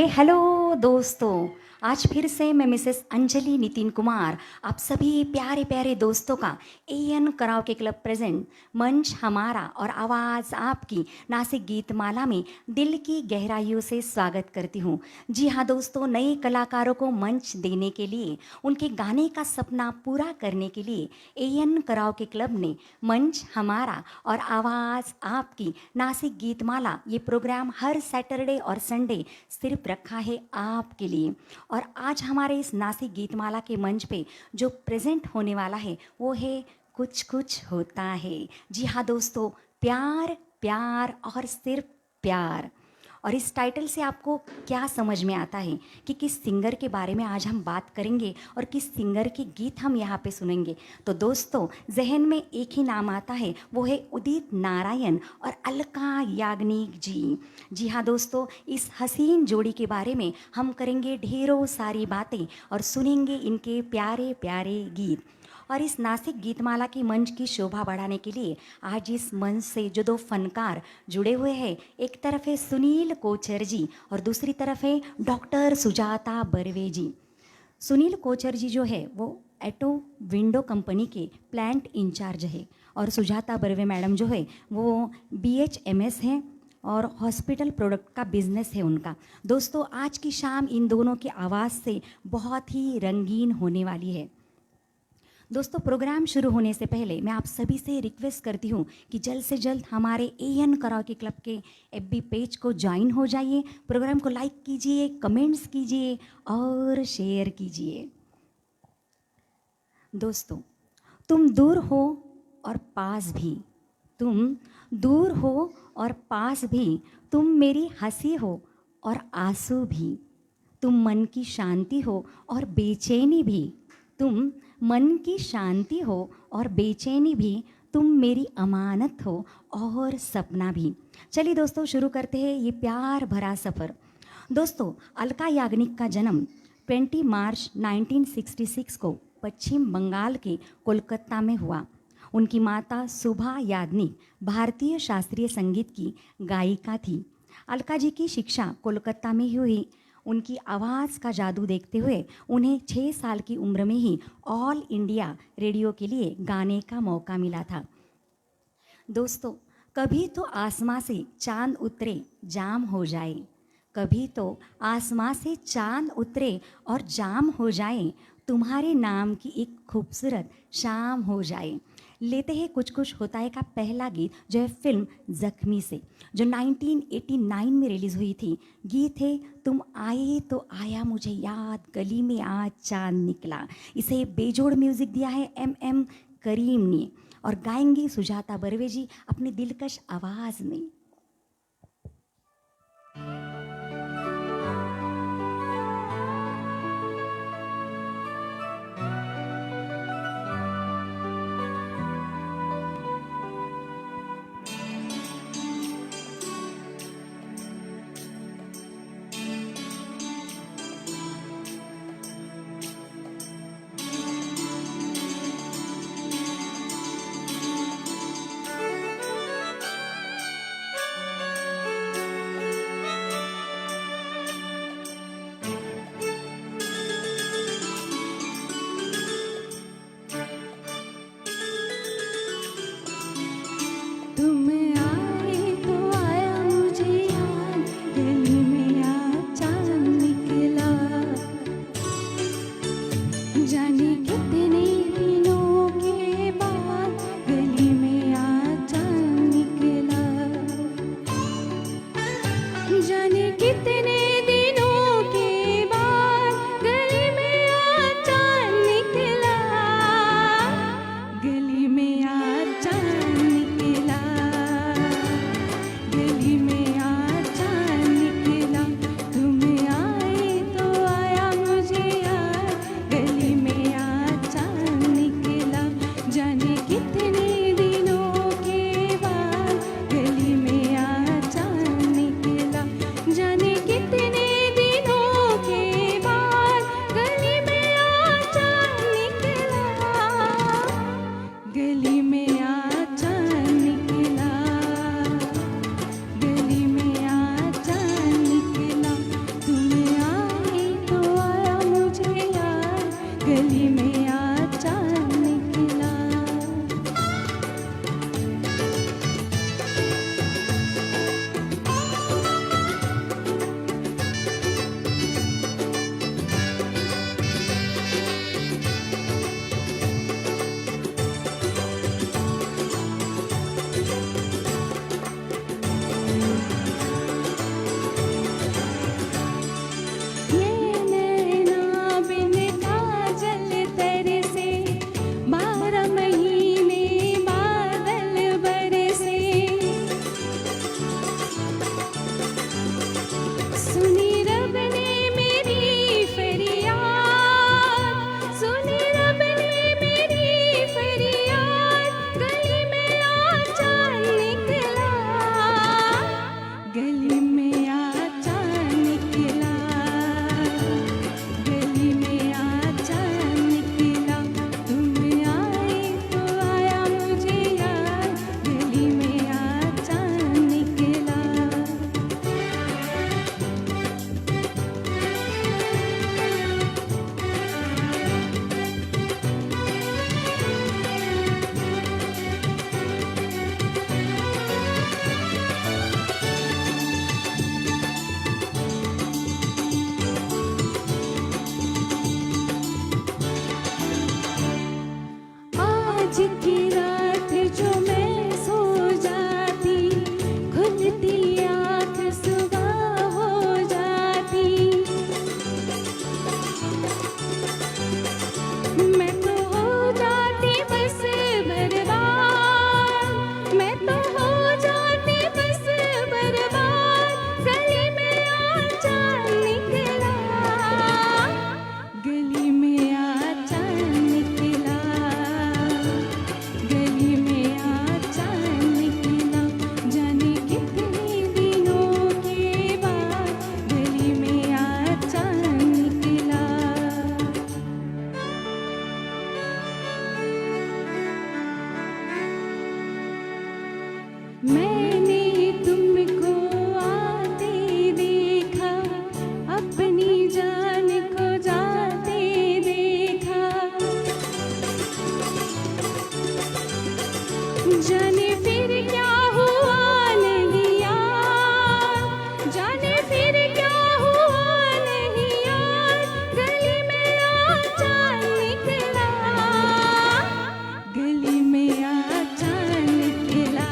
Hello दोस्तों। आज फिर से मैं मिसेस अंजलि नितिन कुमार आप सभी प्यारे प्यारे दोस्तों का एएन कराओके क्लब प्रेजेंट मंच हमारा और आवाज़ आपकी नासिक गीतमाला में दिल की गहराइयों से स्वागत करती हूँ। जी हाँ दोस्तों, नए कलाकारों को मंच देने के लिए, उनके गाने का सपना पूरा करने के लिए एएन कराओके क्लब ने मंच हमारा और आवाज़ आपकी नासिक गीतमाला ये प्रोग्राम हर सैटरडे और संडे सिर्फ रखा है आपके लिए। और आज हमारे इस नासिक गीतमाला के मंच पे जो प्रेजेंट होने वाला है वो है कुछ कुछ होता है। जी हाँ दोस्तों, प्यार प्यार और सिर्फ प्यार। और इस टाइटल से आपको क्या समझ में आता है कि किस सिंगर के बारे में आज हम बात करेंगे और किस सिंगर के गीत हम यहाँ पे सुनेंगे। तो दोस्तों, जहन में एक ही नाम आता है, वो है उदित नारायण और अलका याग्निक जी। जी हाँ दोस्तों, इस हसीन जोड़ी के बारे में हम करेंगे ढेरों सारी बातें और सुनेंगे इनके प्यारे प्यारे गीत। और इस नासिक गीतमाला की मंच की शोभा बढ़ाने के लिए आज इस मंच से जो दो फनकार जुड़े हुए हैं, एक तरफ है सुनील कोचर जी और दूसरी तरफ है डॉक्टर सुजाता बर्वे जी। सुनील कोचर जी जो है वो एटो विंडो कंपनी के प्लांट इंचार्ज है और सुजाता बर्वे मैडम जो है वो BHMS हैं और हॉस्पिटल प्रोडक्ट का बिजनेस है उनका। दोस्तों, आज की शाम इन दोनों की आवाज़ से बहुत ही रंगीन होने वाली है। दोस्तों, प्रोग्राम शुरू होने से पहले मैं आप सभी से रिक्वेस्ट करती हूँ कि जल्द से जल्द हमारे एएन कराओके क्लब के FB पेज को ज्वाइन हो जाइए, प्रोग्राम को लाइक कीजिए, कमेंट्स कीजिए और शेयर कीजिए। दोस्तों, तुम दूर हो और पास भी, तुम दूर हो और पास भी, तुम मेरी हंसी हो और आंसू भी, तुम मन की शांति हो और बेचैनी भी, तुम मन की शांति हो और बेचैनी भी, तुम मेरी अमानत हो और सपना भी। चलिए दोस्तों, शुरू करते हैं ये प्यार भरा सफ़र। दोस्तों, अलका याग्निक का जन्म 20 मार्च 1966 को पश्चिम बंगाल के कोलकाता में हुआ। उनकी माता सुभा याग्निक भारतीय शास्त्रीय संगीत की गायिका थी। अलका जी की शिक्षा कोलकाता में हुई। उनकी आवाज़ का जादू देखते हुए उन्हें 6 साल की उम्र में ही ऑल इंडिया रेडियो के लिए गाने का मौका मिला था। दोस्तों, कभी तो आसमां से चांद उतरे जाम हो जाए, कभी तो आसमां से चांद उतरे और जाम हो जाए, तुम्हारे नाम की एक खूबसूरत शाम हो जाए। लेते हैं कुछ कुछ होता है का पहला गीत जो है फिल्म जख्मी से, जो 1989 में रिलीज़ हुई थी। गीत है तुम आए तो आया मुझे याद, गली में आज चांद निकला। इसे बेजोड़ म्यूज़िक दिया है MM करीम ने और गाएंगी सुजाता बर्वे जी अपनी दिलकश आवाज़ में। तुम आए तो आया मुझे याद, गली में आज चांद निकला। जाने कितने दिनों के बाद गली में आज चांद निकला। जाने कितने दिनों के बाद गली में आज चांद निकला। गली में आज चांद निकला। गली में आज चांद निकला। तुम आए तो आया मुझे याद, गली में आज चांद निकला। जाने कितने दिनों के बाद गली में आज चांद निकला। जाने कितने दिनों के बाद गली में आज चांद निकला। गली में आज चांद निकला। गली में आज चांद निकला। तुम की रात जो मैं सो जाती, खुलती आँख सुबह हो जाती। मैं तो हो जाती बस बर्बाद, मैं तो हो जाती बस बर्बाद। गली में आचार निकला, गली में आचार निकला, गली में आचार निकला। जाने कितने दिनों के बाद गली में आचार निकला। मैंने तुमको आते देखा, अपनी जान को जाते देखा। जाने फिर क्या हुआ नहीं यार, जाने फिर क्या हुआ नहीं यार। गली में आचार निकला, गली में आचार निकला,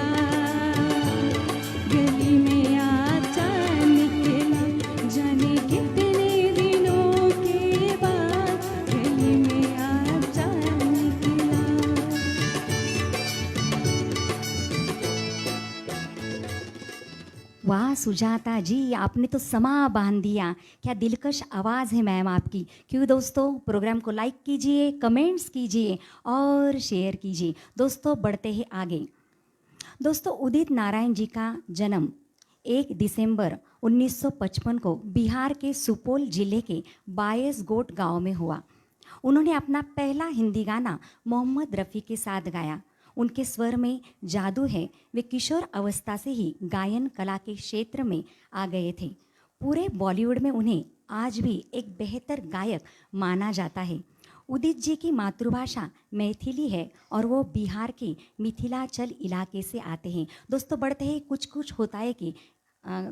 गली में आचार निकला। जाने कितने दिनों के बाद गली में आचार निकला। वाह सुजाता जी, आपने तो समा बांध दिया। क्या दिलकश आवाज़ है मैम आपकी। क्यों दोस्तों, प्रोग्राम को लाइक कीजिए, कमेंट्स कीजिए और शेयर कीजिए। दोस्तों बढ़ते हैं आगे। दोस्तों उदित नारायण जी का जन्म 1 दिसंबर 1955 को बिहार के सुपौल जिले के बायसगोट गांव में हुआ। उन्होंने अपना पहला हिंदी गाना मोहम्मद रफ़ी के साथ गाया। उनके स्वर में जादू है। वे किशोर अवस्था से ही गायन कला के क्षेत्र में आ गए थे। पूरे बॉलीवुड में उन्हें आज भी एक बेहतर गायक माना जाता है। उदित जी की मातृभाषा मैथिली है और वो बिहार के मिथिलांचल इलाके से आते हैं। दोस्तों बढ़ते हैं कुछ कुछ होता है कि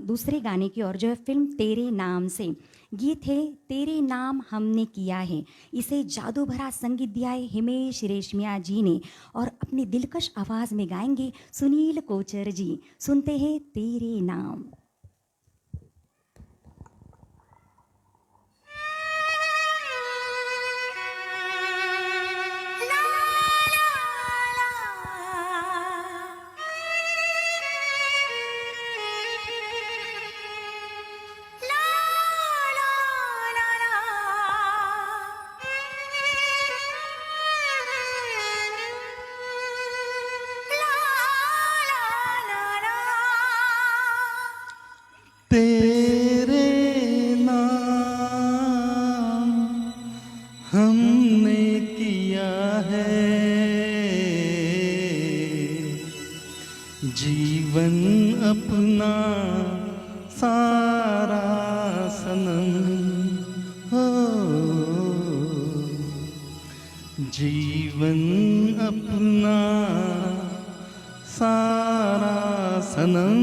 दूसरे गाने की ओर, जो है फिल्म तेरे नाम से। गीत है तेरे नाम हमने किया है। इसे जादू भरा संगीत दिया है हिमेश रेशमिया जी ने और अपनी दिलकश आवाज़ में गाएंगे सुनील कोचर जी। सुनते हैं तेरे नाम। तेरे नाम हमने किया है, जीवन अपना सारा सनम हो, जीवन अपना सारा सनम।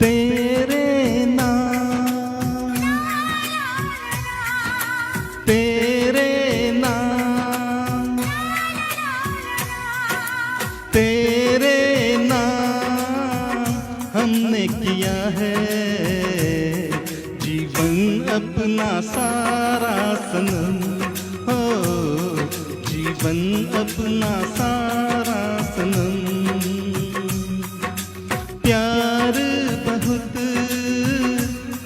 तेरे नाम, तेरे नाम, तेरे नाम हमने किया है, जीवन अपना सारा सनम हो, जीवन अपना सारा सनम। प्यार बहुत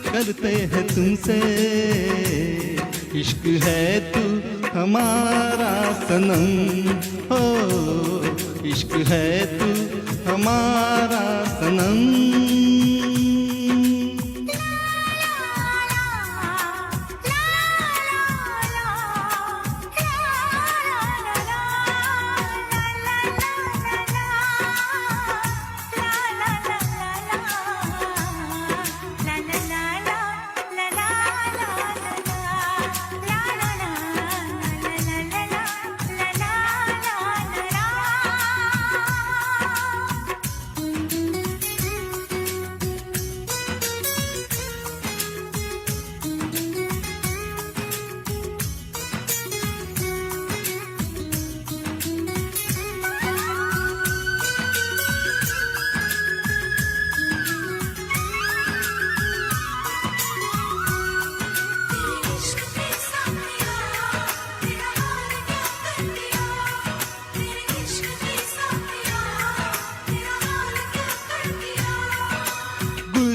करते हैं तुमसे, इश्क है तू हमारा सनम हो, इश्क है तू हमारा सनम।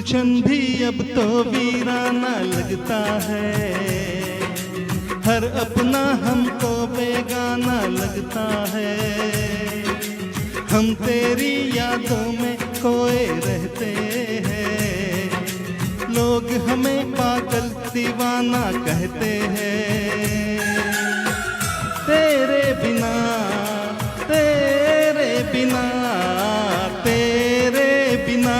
गुलशन भी अब तो वीराना लगता है, हर अपना हमको बेगाना लगता है। हम तेरी यादों में खोए रहते हैं, लोग हमें पागल दीवाना कहते हैं। तेरे बिना तेरे बिना तेरे बिना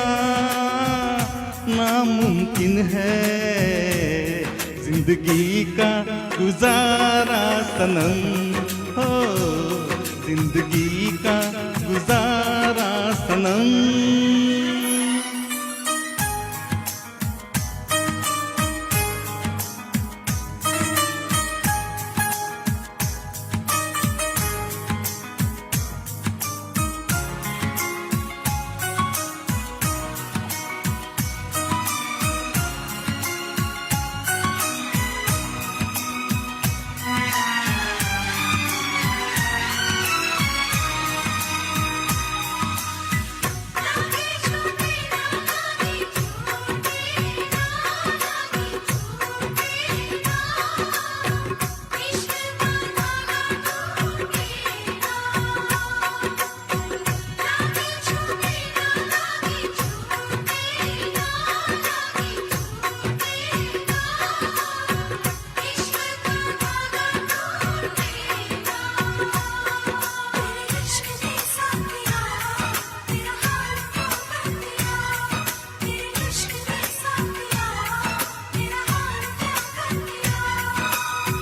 नामुमकिन है जिंदगी का गुजारा सनम, हो जिंदगी का गुजारा सनम।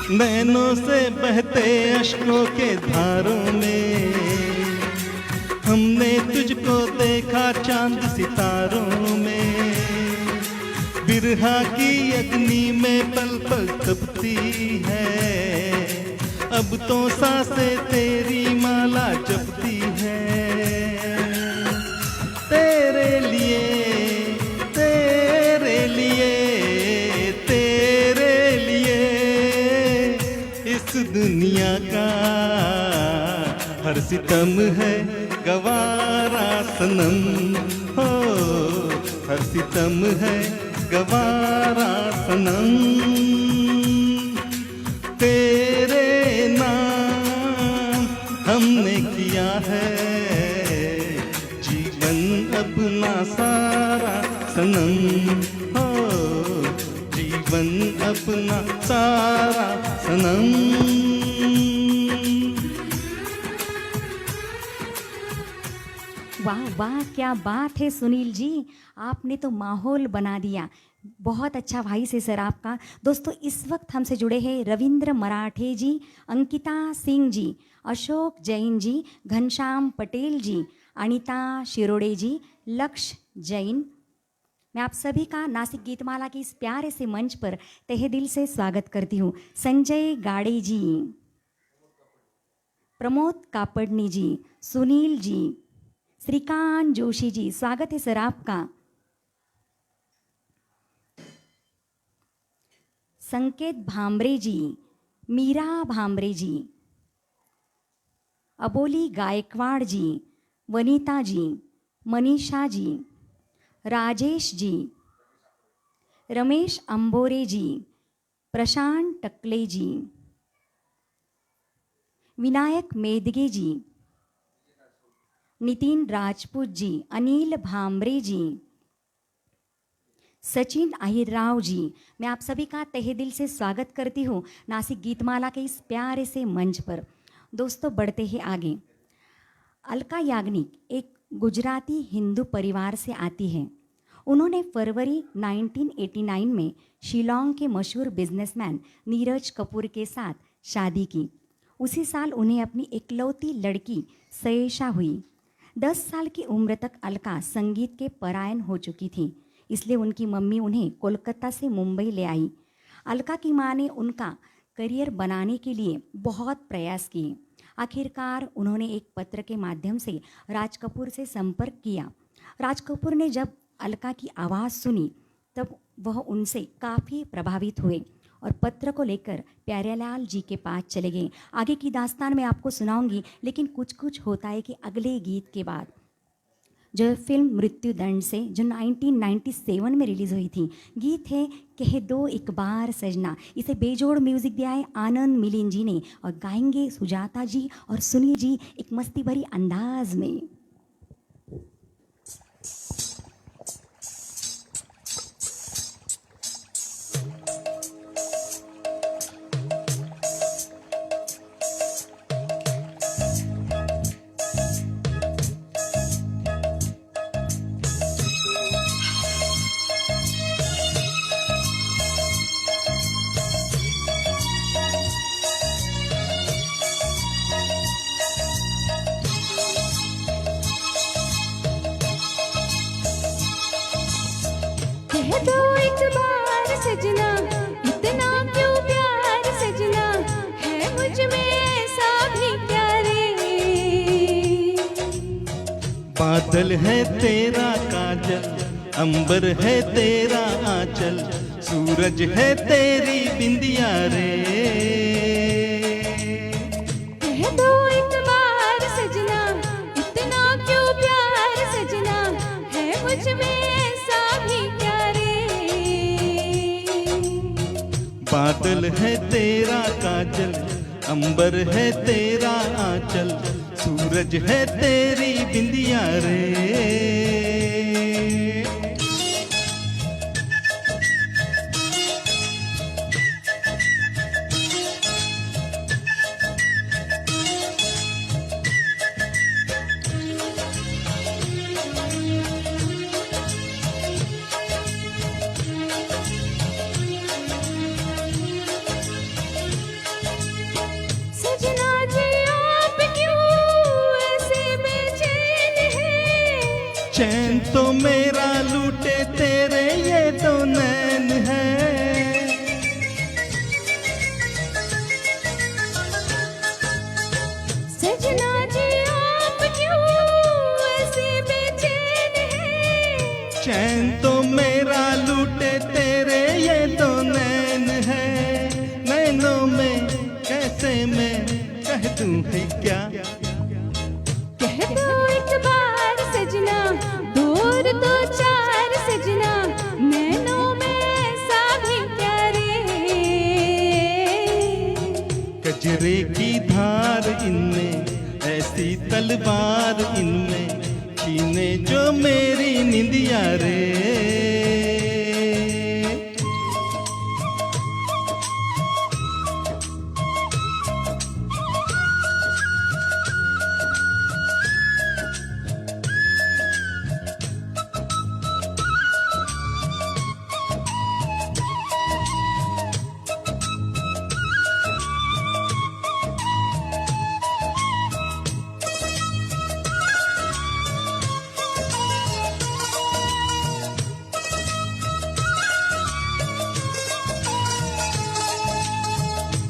नैनों से बहते अश्कों के धारों में हमने तुझको देखा चांद सितारों में। बिरहा की अग्नि में पल पल तपती है, अब तो सांसें तेरी माला जपती है। तेरे लिए तेरे लिए तेरे लिए इस दुनिया का हर सितम है गवारा सनम, हो हर सितम है गवारा सनम। तेरे नाम हमने किया है जीवन अपना सारा सनम, हो जीवन अपना सारा सनम। वाह वाह, क्या बात है सुनील जी, आपने तो माहौल बना दिया। बहुत अच्छा भाई से सर आपका। दोस्तों इस वक्त हमसे जुड़े हैं रविंद्र मराठे जी, अंकिता सिंह जी, अशोक जैन जी, घनश्याम पटेल जी, अनीता शिरोडे जी, लक्ष्य जैन। मैं आप सभी का नासिक गीतमाला के इस प्यारे से मंच पर तहे दिल से स्वागत करती हूँ। संजय गाड़े जी, प्रमोद कापड़नी जी, सुनील जी, श्रीकांत जोशी जी, स्वागत है सर आपका। संकेत भामरे जी, मीरा भामरे जी, अबोली गायकवाड़ जी, वनीता जी, मनीषा जी, राजेश जी, रमेश अंबोरे जी, प्रशांत टकले जी, विनायक मेदगे जी, नितिन राजपूत जी, अनिल भामरे जी, सचिन आहिरराव जी। मैं आप सभी का तहे दिल से स्वागत करती हूँ नासिक गीतमाला के इस प्यारे से मंच पर। दोस्तों बढ़ते हैं आगे। अलका याग्निक एक गुजराती हिंदू परिवार से आती है। उन्होंने फरवरी 1989 में शिलोंग के मशहूर बिजनेसमैन नीरज कपूर के साथ शादी की। उसी साल उन्हें अपनी इकलौती लड़की सयेशा हुई। 10 साल की उम्र तक अलका संगीत के परायण हो चुकी थी, इसलिए उनकी मम्मी उन्हें कोलकाता से मुंबई ले आई। अलका की माँ ने उनका करियर बनाने के लिए बहुत प्रयास किए। आखिरकार उन्होंने एक पत्र के माध्यम से राज कपूर से संपर्क किया। राज कपूर ने जब अलका की आवाज़ सुनी तब वह उनसे काफ़ी प्रभावित हुए और पत्र को लेकर प्यारेलाल जी के पास चले गए। आगे की दास्तान मैं आपको सुनाऊंगी, लेकिन कुछ कुछ होता है कि अगले गीत के बाद। जो फिल्म मृत्युदंड से जो 1997 में रिलीज़ हुई थी। गीत है कह दो एक बार सजना। इसे बेजोड़ म्यूज़िक दिया है आनंद मिलिंद जी ने और गाएंगे सुजाता जी और सुनील जी एक मस्ती भरी अंदाज में। कह दो एक बार सजना, इतना क्यों प्यार सजना, है मुझ में ऐसा भी क्या रे। बादल है तेरा काजल, अंबर है तेरा आंचल, सूरज है तेरी बिंदिया रे। कह दो एक बार सजना, इतना क्यों प्यार सजना, है मुझ में ऐसा भी क्या रे। बादल है तेरा काजल, अंबर है तेरा आंचल, सूरज है तेरी बिंदिया रे। सजना जी आप क्यों ऐसे बेचैन हैं। चैन तो मेरा लूटे तेरे ये तो नैन है। सजना जी आप क्यों ऐसे बेचैन हैं। चैन तो मेरा लूटे तेरे ये तो नैन है। नैनों में कैसे मैं कह दूं है क्या। कह दो एक बार सजना, दूर दो चार सजना, नैनों में ऐसा भी क्या रे। कजरे की धार इनमें, ऐसी तलवार इनमें, छीने जो मेरी निंदिया रे।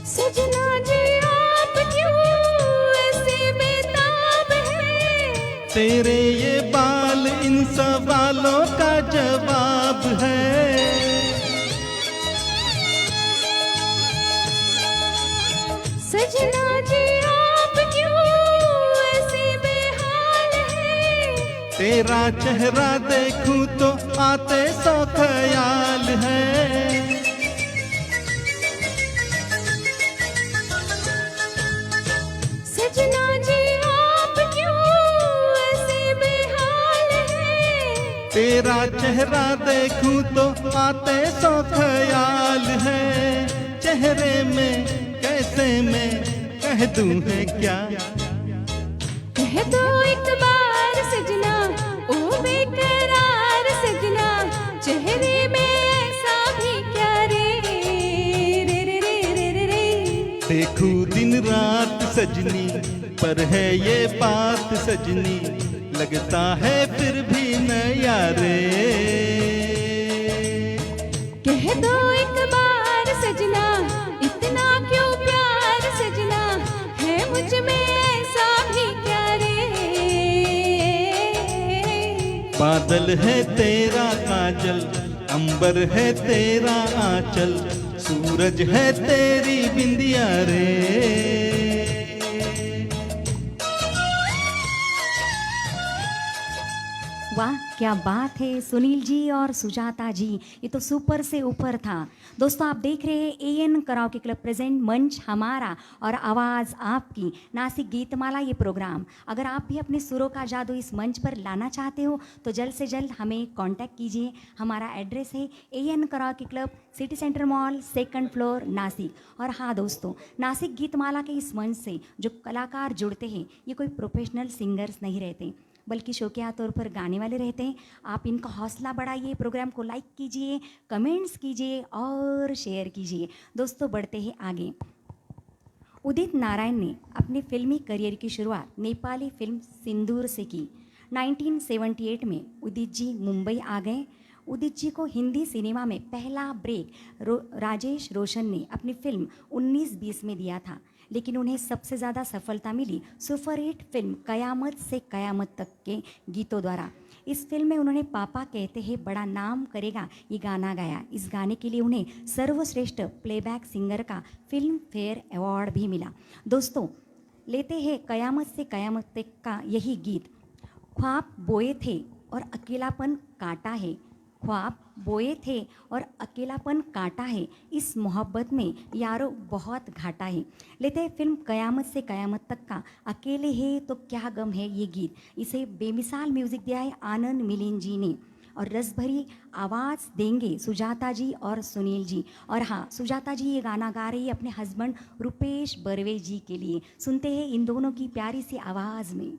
सजना जी आप क्यों ऐसे बेताब हैं। तेरे ये बाल इन सवालों का जवाब है। सजना जी आप क्यों ऐसे बेहाल हैं। तेरा चेहरा देखूं तो आते सौ ख्याल है। सजना जी आप क्यों ऐसे बेहाल हैं। तेरा चेहरा देखूं तो आते सौ ख्याल है। चेहरे में कैसे मैं कह दूं है क्या। कह दो एक बार सजना, ओ बेकरार सजना, चेहरे में ऐसा भी क्या रे। रे रे रे रे रे रे। देखूं दिन रात सजनी, पर है ये बात सजनी, लगता है फिर भी नया रे। कह दो एक बार सजना, इतना क्यों प्यार सजना, है मुझ में ऐसा भी क्या रे। बादल है तेरा काजल, अंबर है तेरा आंचल, सूरज है तेरी बिंदिया रे। क्या बात है सुनील जी और सुजाता जी, ये तो सुपर से ऊपर था। दोस्तों आप देख रहे हैं एएन कराओके क्लब प्रेजेंट मंच हमारा और आवाज़ आपकी नासिक गीतमाला ये प्रोग्राम। अगर आप भी अपने सुरों का जादू इस मंच पर लाना चाहते हो तो जल्द से जल्द हमें कांटेक्ट कीजिए। हमारा एड्रेस है AN karaoke club, city centre mall, 2nd floor, Nashik. और हाँ दोस्तों, नासिक गीतमाला के इस मंच से जो कलाकार जुड़ते हैं ये कोई प्रोफेशनल सिंगर्स नहीं रहते, बल्कि शौकिया तौर पर गाने वाले रहते हैं। आप इनका हौसला बढ़ाइए, प्रोग्राम को लाइक कीजिए, कमेंट्स कीजिए और शेयर कीजिए। दोस्तों बढ़ते हैं आगे। उदित नारायण ने अपने फिल्मी करियर की शुरुआत नेपाली फिल्म सिंदूर से की। 1978 में उदित जी मुंबई आ गए। उदित जी को हिंदी सिनेमा में पहला ब्रेक राजेश रोशन ने अपनी फिल्म 1920 में दिया था, लेकिन उन्हें सबसे ज़्यादा सफलता मिली सुपरहिट फिल्म कयामत से कयामत तक के गीतों द्वारा। इस फिल्म में उन्होंने पापा कहते हैं बड़ा नाम करेगा ये गाना गाया। इस गाने के लिए उन्हें सर्वश्रेष्ठ प्लेबैक सिंगर का फिल्म फेयर अवार्ड भी मिला। दोस्तों लेते हैं कयामत से कयामत तक का यही गीत। ख्वाब बोए थे और अकेलापन काटा है, ख्वाब बोए थे और अकेलापन काटा है, इस मोहब्बत में यारो बहुत घाटा है। लेते हैं फिल्म कयामत से कयामत तक का अकेले है तो क्या गम है ये गीत। इसे बेमिसाल म्यूज़िक दिया है आनंद मिलिंद जी ने और रस भरी आवाज़ देंगे सुजाता जी और सुनील जी। और हाँ, सुजाता जी ये गाना गा रही है अपने हस्बैंड रुपेश बर्वे जी के लिए। सुनते हैं इन दोनों की प्यारी सी आवाज़ में।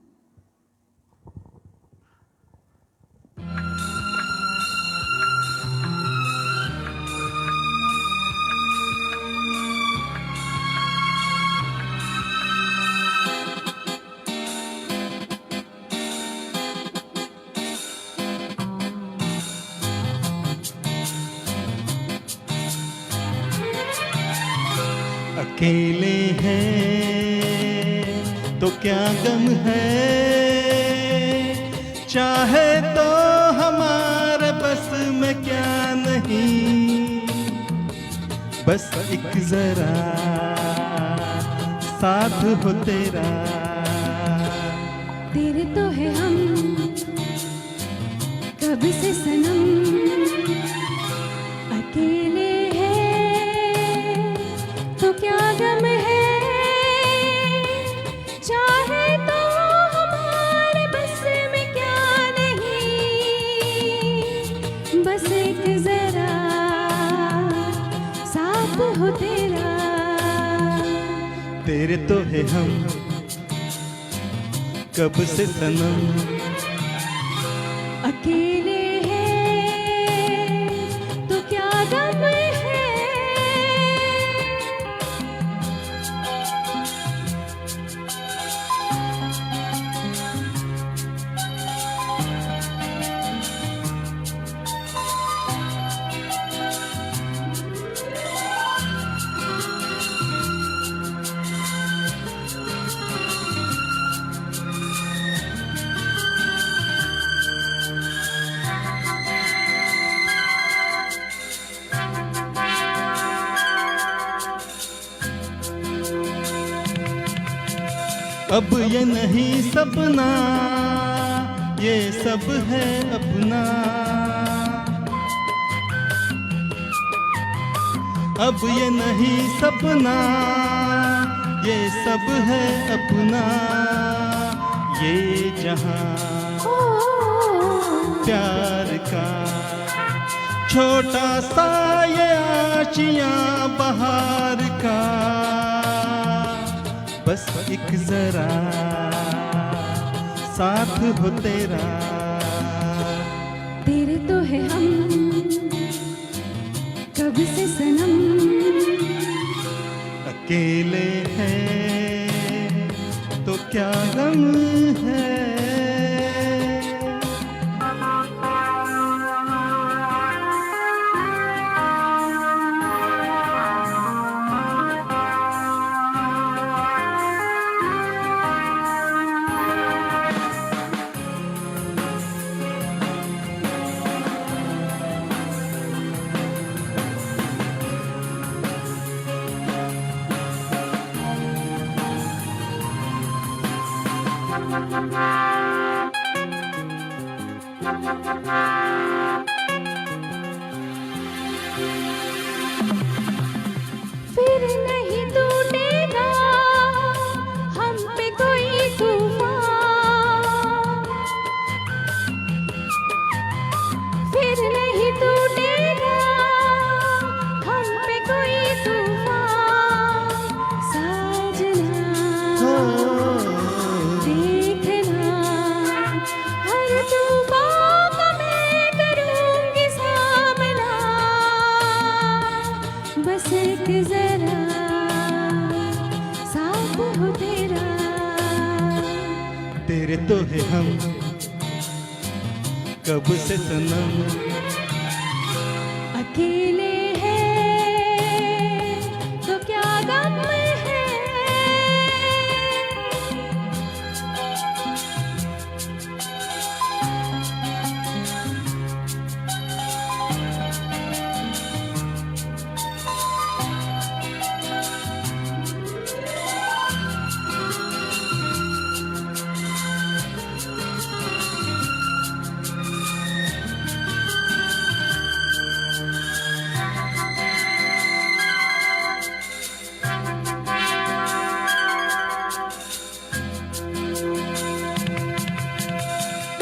अकेले हैं तो क्या गम है, चाहे तो हमारे बस में क्या नहीं, बस एक जरा साथ हो तेरा। तेरे तो है हम कब से सनम, अकेले हैं तो क्या गम है, चाहे तो हमारे बस में क्या नहीं, बस एक जरा साथ हो तेरा। तेरे तो है हम कब से सनम, अकेले हैं तो क्या गम है। अब ये नहीं सपना, ये सब है अपना। अब ये नहीं सपना, ये सब है अपना। ये जहां प्यार का छोटा सा ये आशियां बहार का, बस एक जरा साथ हो तेरा। तेरे तो है हम कब से सनम, अकेले हैं तो क्या गम है। फिर नहीं टूटेगा हम पे कोई तूफान, फिर नहीं टूटेगा हम पे कोई तूफान। साजना देखना हर तूफान का मैं करूंगी सामना, बस एक जरा साथ हो तेरा। तेरे तो है हम कब से सनम, अकेले हैं तो क्या गम है,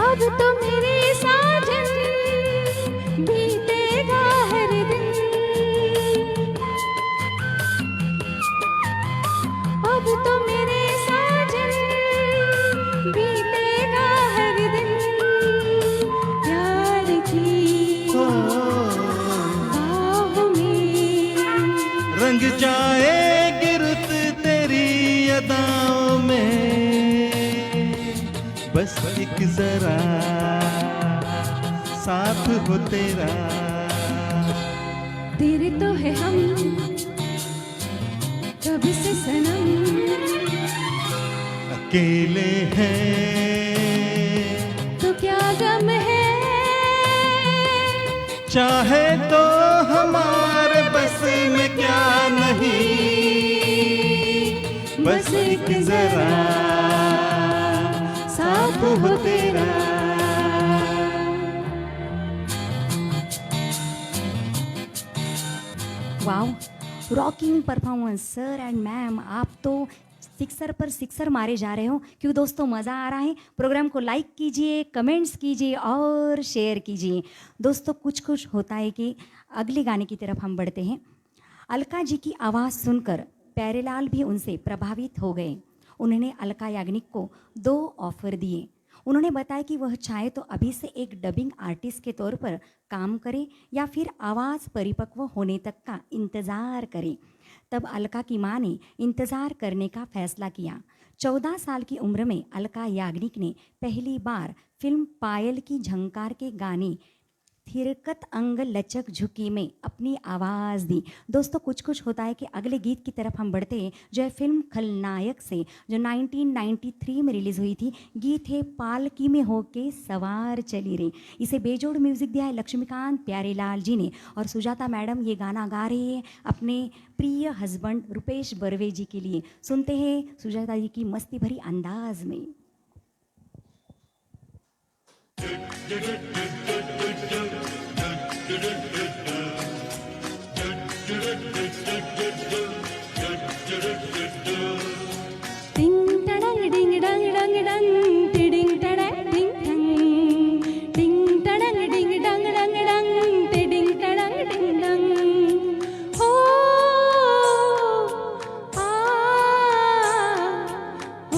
अब तो मेरे साजन बीतेगा हर दिन, अब तो मेरे साजन बीतेगा हर दिन। प्यार की बाहों में रंग जाएगी रुत तेरी अदाओं में, बस एक जरा साथ हो तेरा। तेरे तो है हम कब से सनम, अकेले हैं तो क्या गम है, चाहे तो हमारे बस में क्या नहीं, बस एक जरा साथ हो तेरा। Wow, rocking performance sir and ma'am. आप तो सिक्सर पर सिक्सर मारे जा रहे हो, क्यों दोस्तों? मज़ा आ रहा है? प्रोग्राम को लाइक कीजिए, कमेंट्स कीजिए और शेयर कीजिए। दोस्तों कुछ होता है कि अगले गाने की तरफ हम बढ़ते हैं। अलका जी की आवाज़ सुनकर प्यारेलाल भी उनसे प्रभावित हो गए। उन्होंने अलका याग्निक को 2 ऑफ़र दिए। उन्होंने बताया कि वह चाहे तो अभी से एक डबिंग आर्टिस्ट के तौर पर काम करे या फिर आवाज़ परिपक्व होने तक का इंतज़ार करे। तब अलका की मां ने इंतज़ार करने का फैसला किया। 14 साल की उम्र में अलका याग्निक ने पहली बार फिल्म पायल की झंकार के गाने थिरकत अंग लचक झुकी में अपनी आवाज़ दी। दोस्तों कुछ होता है कि अगले गीत की तरफ हम बढ़ते हैं, जो है फिल्म खलनायक से, जो 1993 में रिलीज़ हुई थी। गीत है पालकी में होके सवार चली रे। इसे बेजोड़ म्यूज़िक दिया है लक्ष्मीकांत प्यारेलाल जी ने, और सुजाता मैडम ये गाना गा रही है अपने प्रिय हस्बैंड रुपेश बर्वे जी के लिए। सुनते हैं सुजाता जी की मस्ती भरी अंदाज में। टिंग टडंग डिंग डंग डंग डंग टिडिंग टडंग डिंग डंग टिंग टडंग डिंग डंग डंग डंग टिडिंग टडंग डिंग डंग। ओ आ ओ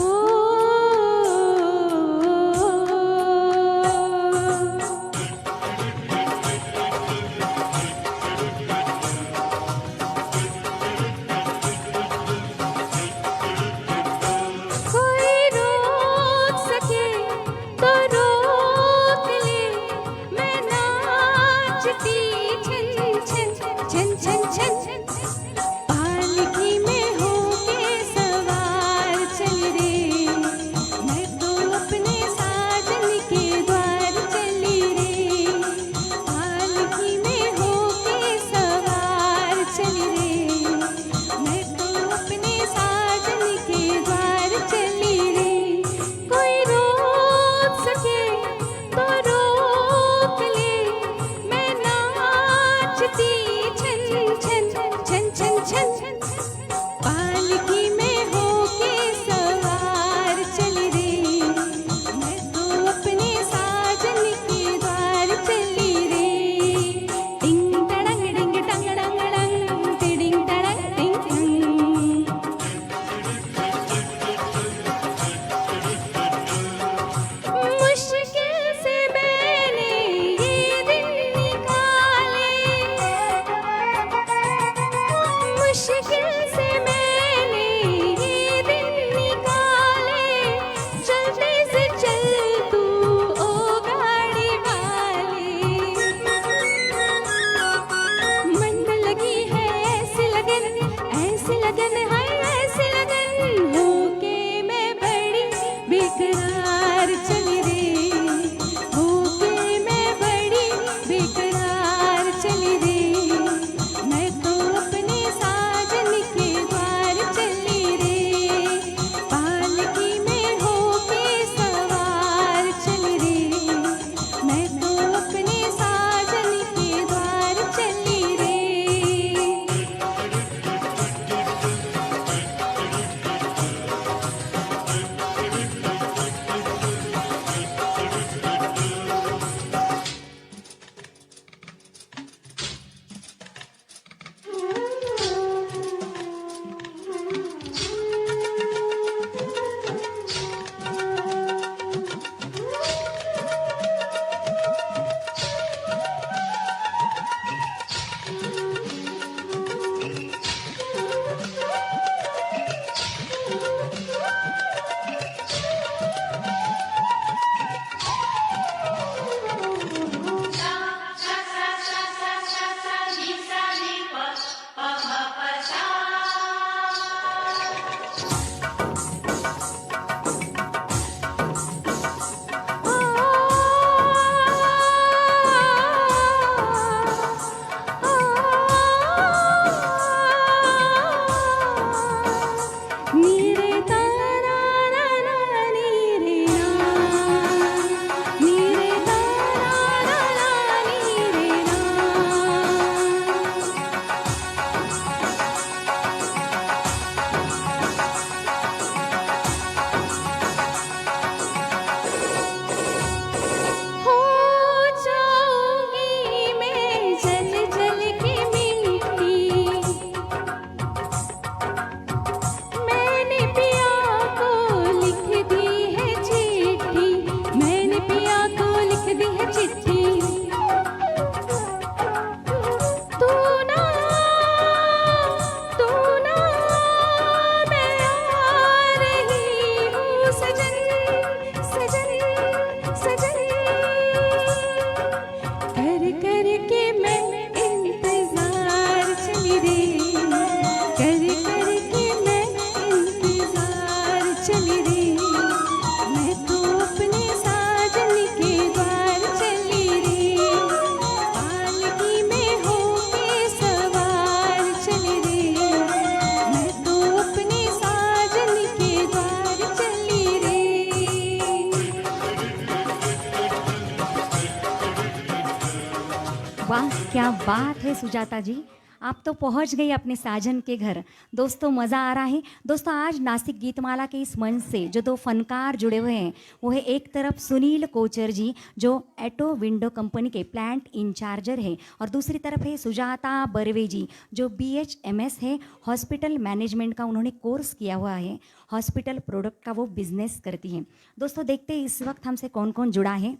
वाह, क्या बात है सुजाता जी, आप तो पहुंच गई अपने साजन के घर। दोस्तों मज़ा आ रहा है। दोस्तों आज नासिक गीतमाला के इस मंच से जो दो फनकार जुड़े हुए हैं वो है एक तरफ सुनील कोचर जी जो एटो विंडो कंपनी के प्लांट इंचार्जर है और दूसरी तरफ है सुजाता बर्वे जी जो BHMS है, हॉस्पिटल मैनेजमेंट का उन्होंने कोर्स किया हुआ है, हॉस्पिटल प्रोडक्ट का वो बिजनेस करती हैं। दोस्तों देखते हैं इस वक्त हमसे कौन कौन जुड़ा है।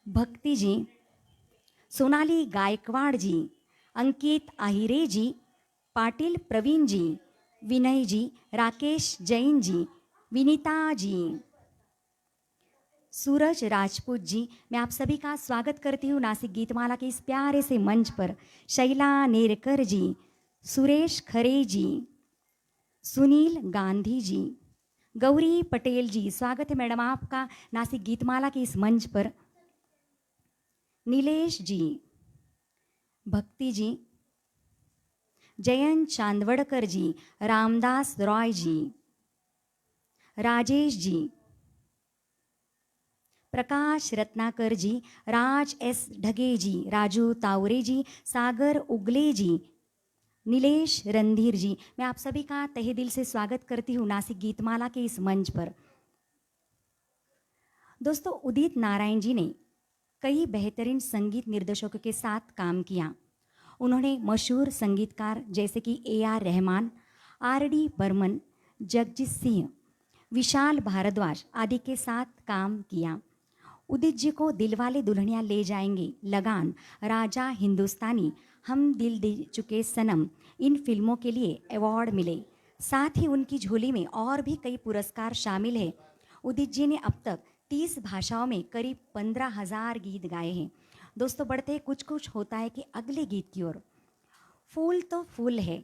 भक्ति जी, सोनाली गायकवाड़ जी, अंकित आहिरे जी, पाटिल प्रवीण जी, विनय जी, राकेश जैन जी, विनीता जी, सूरज राजपूत जी, मैं आप सभी का स्वागत करती हूँ नासिक गीतमाला के इस प्यारे से मंच पर। शैला नेरकर जी, सुरेश खरे जी, सुनील गांधी जी, गौरी पटेल जी, स्वागत है मैडम आपका नासिक गीतमाला के इस मंच पर। नीलेश जी, भक्ति जी, जयंत चांदवड़कर जी, रामदास रॉय जी, राजेश जी, प्रकाश रत्नाकर जी, राज S ढगे जी, राजू तावरे जी, सागर उगले जी, नीलेश रणधीर जी, मैं आप सभी का तहे दिल से स्वागत करती हूँ नासिक गीतमाला के इस मंच पर। दोस्तों उदित नारायण जी ने कई बेहतरीन संगीत निर्देशकों के साथ काम किया। उन्होंने मशहूर संगीतकार जैसे कि AR रहमान, RD बर्मन, जगजीत सिंह, विशाल भारद्वाज आदि के साथ काम किया। उदित जी को दिलवाले दुल्हनिया ले जाएंगे, लगान, राजा हिंदुस्तानी, हम दिल दे चुके सनम इन फिल्मों के लिए अवार्ड मिले। साथ ही उनकी झोली में और भी कई पुरस्कार शामिल हैं। उदित जी ने अब तक 30 भाषाओं में करीब 15,000 गीत गाए हैं। दोस्तों बढ़ते हैं कुछ कुछ होता है कि अगले गीत की ओर। फूल तो फूल है,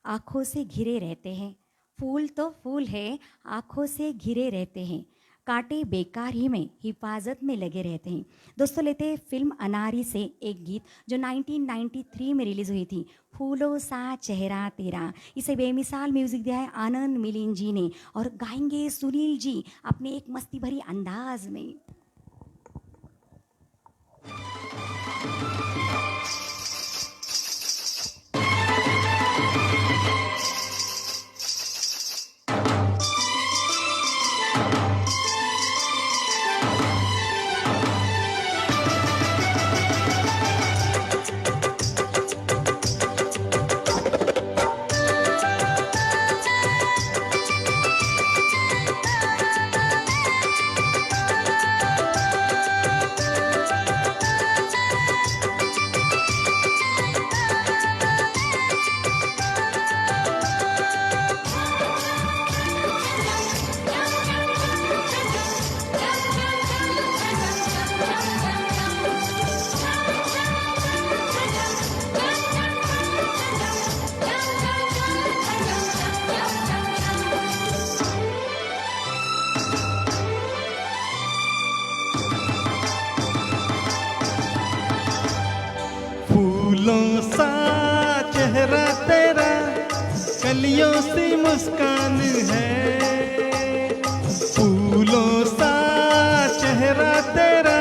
आँखों से घिरे रहते हैं, फूल तो फूल है, आँखों से घिरे रहते हैं, कांटे बेकार ही में हिफाजत में लगे रहते हैं। दोस्तों लेते हैं फिल्म अनारी से एक गीत जो 1993 में रिलीज़ हुई थी, फूलों सा चेहरा तेरा। इसे बेमिसाल म्यूज़िक दिया है आनंद मिलिंद जी ने और गाएंगे सुनील जी अपने एक मस्ती भरी अंदाज में। फूलों सा चेहरा तेरा, कलियों सी मुस्कान है। फूलों सा चेहरा तेरा,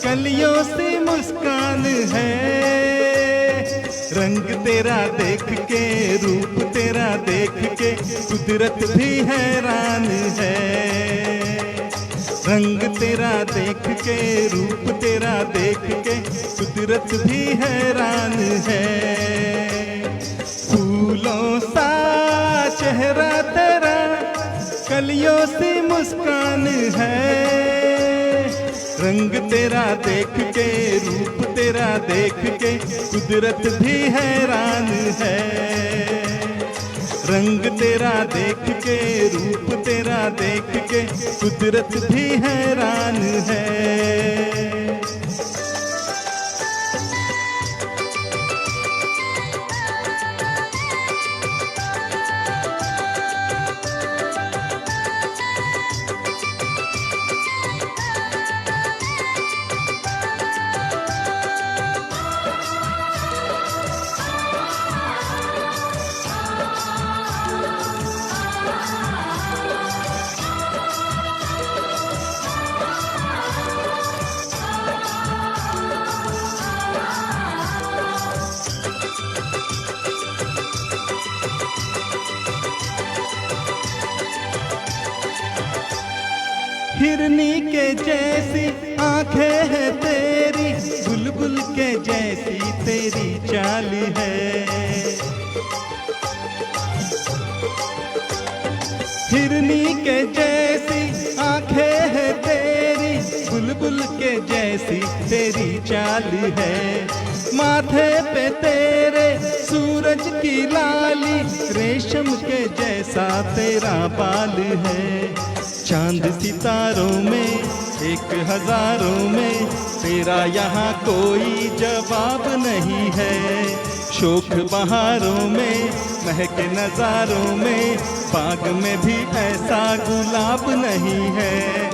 कलियों सी मुस्कान है। रंग तेरा देख के, रूप तेरा देख के, कुदरत भी हैरान है। रंग तेरा देख के, रूप तेरा देख के, कुदरत भी हैरान है। फूलों सा चेहरा तेरा, कलियों सी मुस्कान है। रंग तेरा देख के, रूप तेरा देख के, कुदरत भी हैरान है। रंग तेरा देख के, रूप तेरा देख के, कुदरत भी हैरान है। हिरनी के जैसी आंखें हैं तेरी, बुलबुल के जैसी तेरी चाल है। हिरनी के जैसी आंखें हैं तेरी, बुलबुल के जैसी तेरी चाल है। माथे पे तेरे सूरज की लाली, रेशम के जैसा तेरा बाल है। चांद सितारों में एक हजारों में, तेरा यहाँ कोई जवाब नहीं है। शोख बहारों में महक नजारों में, बाग में भी ऐसा गुलाब नहीं है।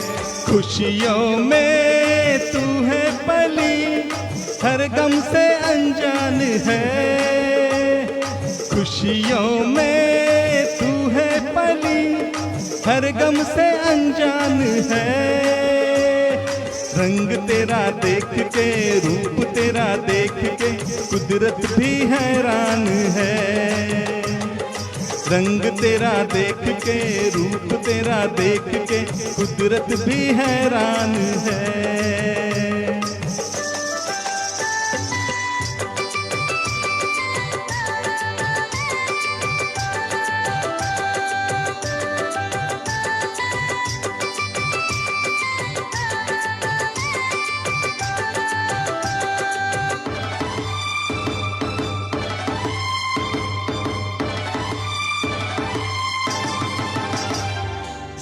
खुशियों में तू है पली, हर गम से अनजान है। खुशियों में तू है पली, हर गम से अनजान है। रंग तेरा देख के, रूप तेरा देख के, कुदरत भी हैरान है। रंग तेरा देख के, रूप तेरा देख के, कुदरत भी हैरान है।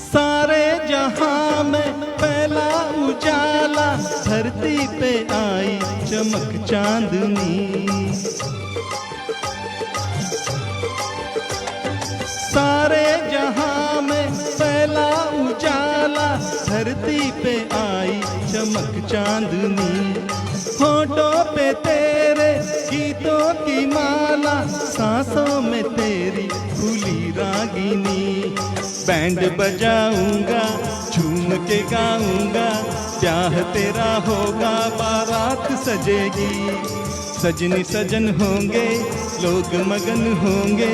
सारे जहां में फैला उजाला, धरती पे आई चमक चांदनी। सारे जहां में फैला उजाला, धरती पे आई चमक चांदनी। होठों पे तेरे गीतों की माला, सांसों में तेरी खुली रागिनी। बैंड बजाऊंगा, झूम के गाऊंगा, ब्याह तेरा होगा, बारात सजेगी। सजनी सजन होंगे, लोग मगन होंगे,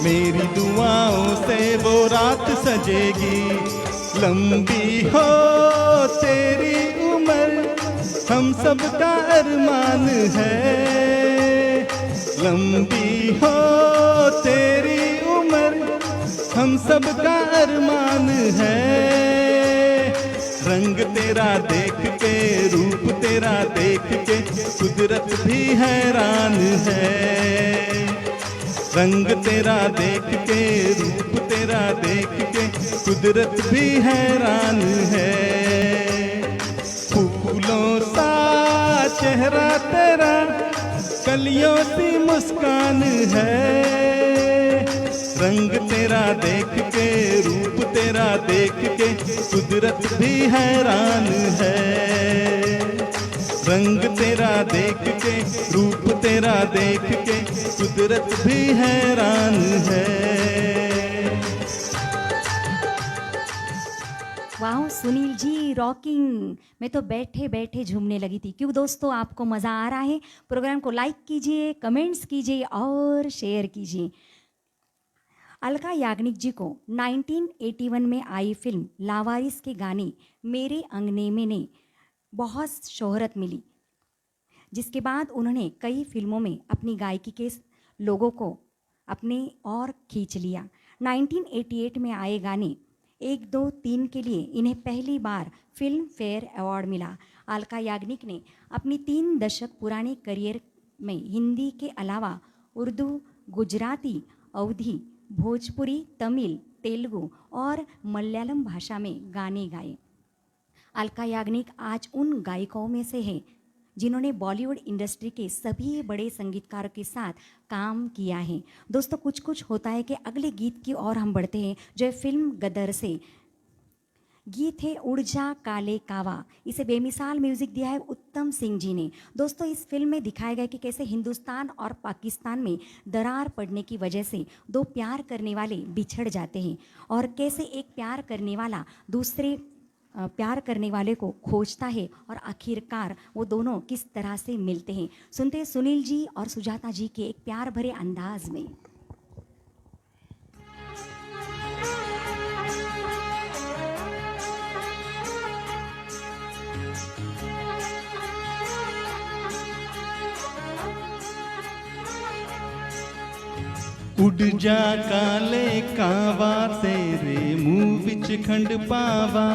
मेरी दुआओं से वो रात सजेगी। लंबी हो तेरी उम्र, हम सबका अरमान है। लंबी हो तेरी उम्र, हम सबका अरमान है। रंग तेरा देख के, रूप तेरा देख के, कुदरत भी हैरान है। रंग तेरा देख के, रूप तेरा देख के, कुदरत भी हैरान है। फूलों सा चेहरा तेरा, कलियों सी मुस्कान है। रंग तेरा देख के, रूप तेरा देख के, कुदरत भी हैरान है। रंग तेरा देख के, रूप तेरा देख के, कुदरत भी हैरान है। वाह सुनील जी, रॉकिंग। मैं तो बैठे बैठे झूमने लगी थी। क्यों दोस्तों, आपको मज़ा आ रहा है? प्रोग्राम को लाइक कीजिए, कमेंट्स कीजिए और शेयर कीजिए। अलका याग्निक जी को 1981 में आई फिल्म लावारिस के गाने मेरे अंगने में ने बहुत शोहरत मिली, जिसके बाद उन्होंने कई फिल्मों में अपनी गायकी के लोगों को अपने और खींच लिया। 1988 में आए गाने 1, 2, 3 के लिए इन्हें पहली बार फिल्म फेयर अवार्ड मिला। अलका याग्निक ने अपनी 3 दशक पुराने करियर में हिंदी के अलावा उर्दू, गुजराती, अवधी, भोजपुरी, तमिल, तेलुगु और मलयालम भाषा में गाने गाए। अलका याग्निक आज उन गायिकाओं में से है जिन्होंने बॉलीवुड इंडस्ट्री के सभी बड़े संगीतकारों के साथ काम किया है। दोस्तों, कुछ कुछ होता है कि अगले गीत की ओर हम बढ़ते हैं, जो है फिल्म गदर से। गीत है उड़ जा काले कावा। इसे बेमिसाल म्यूजिक दिया है उत्तम सिंह जी ने। दोस्तों, इस फिल्म में दिखाया गया कि कैसे हिंदुस्तान और पाकिस्तान में दरार पड़ने की वजह से दो प्यार करने वाले बिछड़ जाते हैं और कैसे एक प्यार करने वाला दूसरे प्यार करने वाले को खोजता है और आखिरकार वो दोनों किस तरह से मिलते हैं। सुनते हैं सुनील जी और सुजाता जी के एक प्यार भरे अंदाज में। उड़ जा काले कावा तेरे मुंह विच खंड पावा,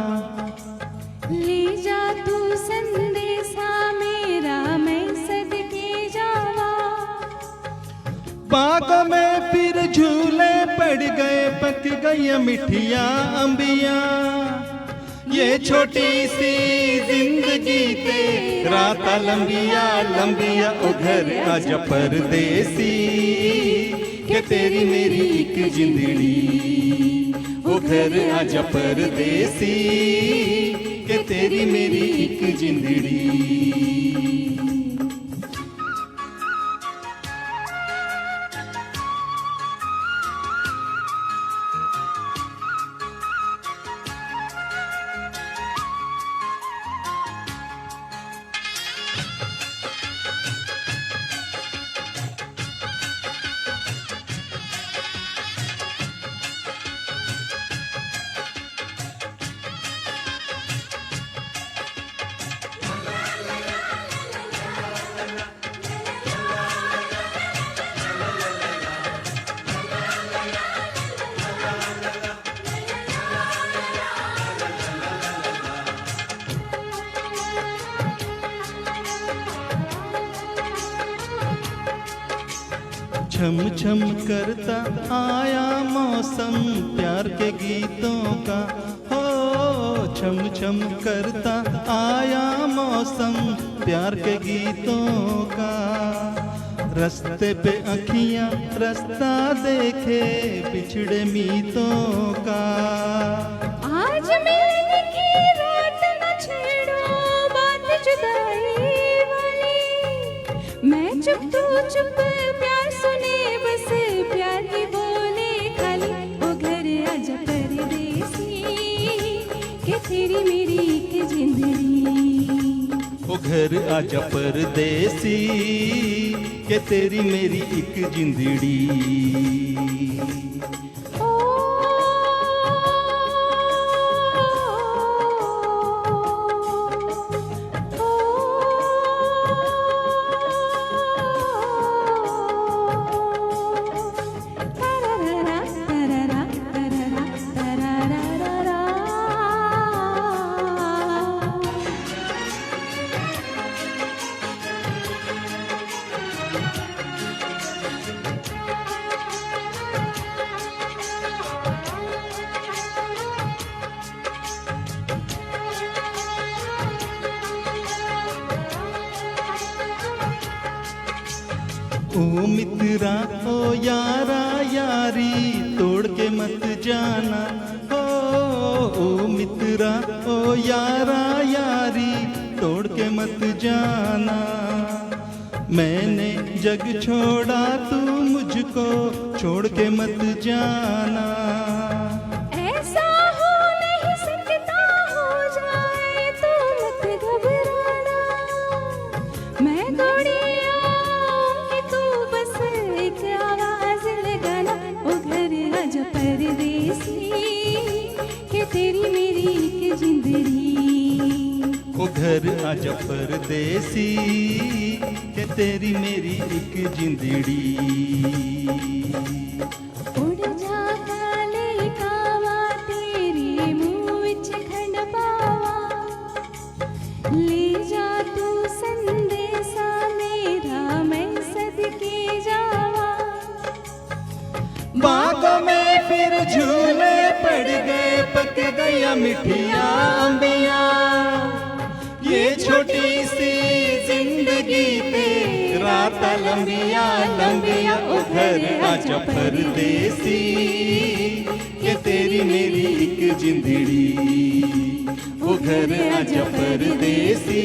ले जा तू संदेशा मेरा मैं सदके जावा। बागों में फिर झूले पड़ गए, पक गई मिठिया अंबिया, ये छोटी सी जिंदगी तेरा ता लंबिया लंबिया। ओ घर आजा परदेसी के तेरी मेरी एक जिंदड़ी, ओ घर आजा परदेसी के तेरी मेरी एक जिंदड़ी। छम छम करता आया मौसम प्यार के गीतों का, हो छम छम करता आया मौसम प्यार के गीतों का। रास्ते पे अखियां रास्ता देखे बिछड़े मीतों का। आज मिलने की रात न छेड़ो बात जुदाई वाली, मैं चुप तू चुप प्यार सुने बस प्यार ही बोले खाली। ओ घर आजा परदेसी के तेरी मेरी एक जिंदड़ी, ओ घर आजा परदेसी के तेरी मेरी एक जिंदड़ी। ओ मित्रा ओ यारा यारी तोड़ के मत जाना, ओ मित्रा ओ यारा यारी तोड़ के मत जाना। मैंने जग छोड़ा तू मुझको छोड़ के मत जाना। ऐसा हो नहीं सकता हो जाए तो मत घबराना, मैं दौड़ी आऊंगी तू बस एक आवाज लगाना। ओ घर आजा परदेसी के तेरी मेरी एक जिंदड़ी, ओ घर आजा परदेसी के तेरी मेरी एक जिंदड़ी। उड़ जा काले कावा तेरे मुंह विच खंड पावा, ले जा तू संदेशा मेरा मैं सदके जावा। बागों में फिर झूले पड़ गए, पक गया मिठिया अंबिया, ये छोटी सी जिंदगी तेरा ता लंबिया लंबिया। ओ घर आजा परदेसी के तेरी मेरी एक जिंदड़ी, ओ घर आजा परदेसी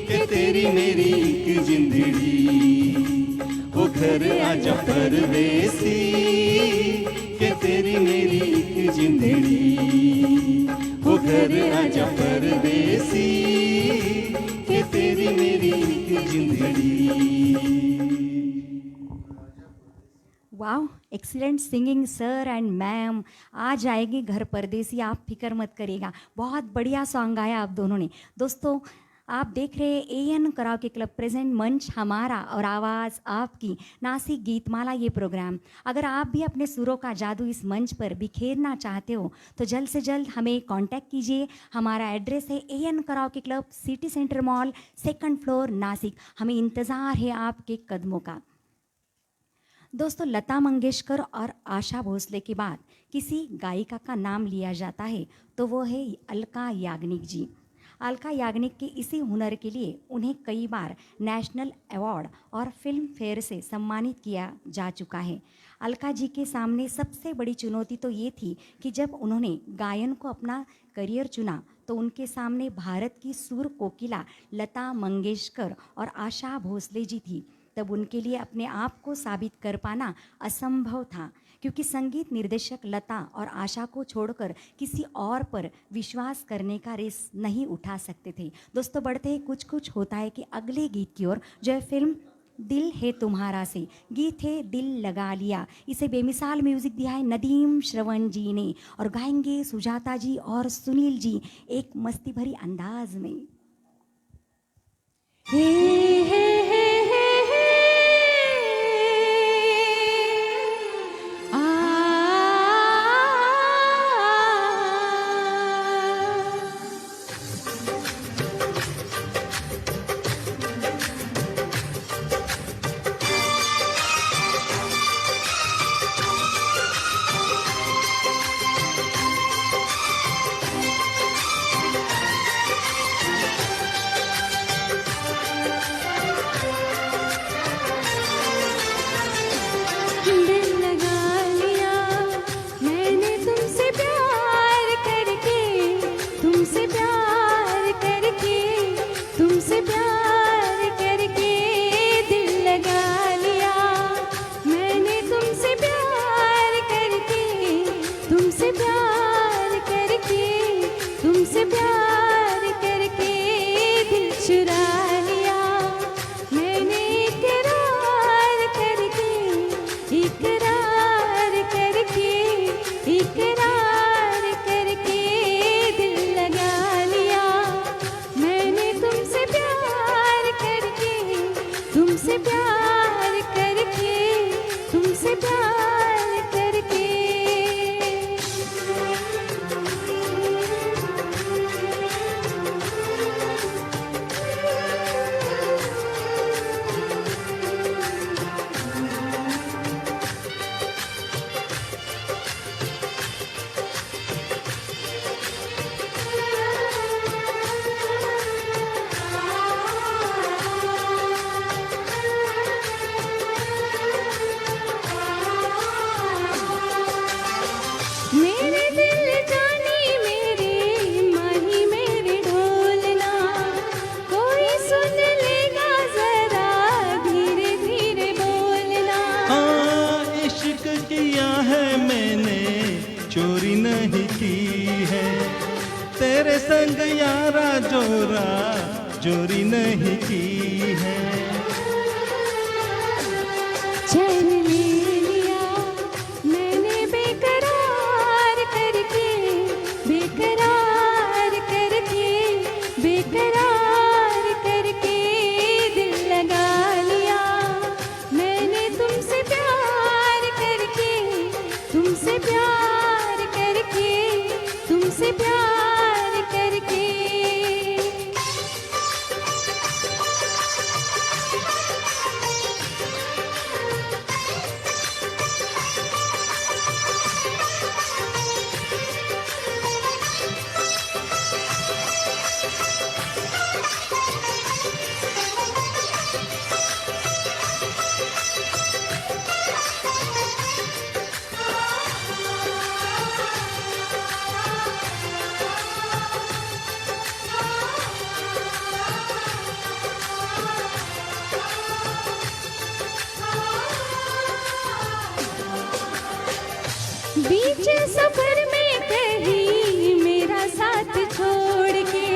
के तेरी मेरी एक जिंदड़ी, ओ घर आजा परदेसी के तेरी मेरी एक जिंदड़ी, ओ घर आजा परदेसी के तेरी मेरी एक जिंदड़ी। वाह, excellent singing sir and ma'am. आ जाएगी घर परदेसी, आप फिक्र मत करिएगा। बहुत बढ़िया सॉन्ग गाया आप दोनों ने। दोस्तों, आप देख रहे एएन कराओके क्लब प्रेजेंट मंच हमारा और आवाज़ आपकी नासिक गीतमाला ये प्रोग्राम। अगर आप भी अपने सुरों का जादू इस मंच पर बिखेरना चाहते हो तो जल्द से जल्द हमें कांटेक्ट कीजिए। हमारा एड्रेस है AN karaoke club, city centre mall, 2nd floor, Nashik. हमें इंतज़ार है आपके कदमों का। दोस्तों, लता मंगेशकर और आशा भोसले के बाद किसी गायिका का नाम लिया जाता है तो वो है अलका याग्निक जी। अलका याग्निक के इसी हुनर के लिए उन्हें कई बार नेशनल अवार्ड और फिल्म फेयर से सम्मानित किया जा चुका है। अलका जी के सामने सबसे बड़ी चुनौती तो ये थी कि जब उन्होंने गायन को अपना करियर चुना तो उनके सामने भारत की सुर कोकिला लता मंगेशकर और आशा भोसले जी थी। तब उनके लिए अपने आप को साबित कर पाना असंभव था, क्योंकि संगीत निर्देशक लता और आशा को छोड़कर किसी और पर विश्वास करने का रिस्क नहीं उठा सकते थे। दोस्तों, बढ़ते ही कुछ कुछ होता है कि अगले गीत की ओर, जो है फिल्म दिल है तुम्हारा से। गीत है दिल लगा लिया। इसे बेमिसाल म्यूजिक दिया है नदीम श्रवण जी ने और गाएंगे सुजाता जी और सुनील जी एक मस्ती भरी अंदाज में। तेरे संग यारा जोरा जोरी नहीं की है। चैन ले लिया मैंने बेकरार करके, बेकरार करके, बेकरार करके दिल लगा लिया मैंने तुमसे प्यार करके, तुमसे प्यार करके, तुमसे प्यार करके। बीच सफर में कहीं मेरा साथ छोड़ के,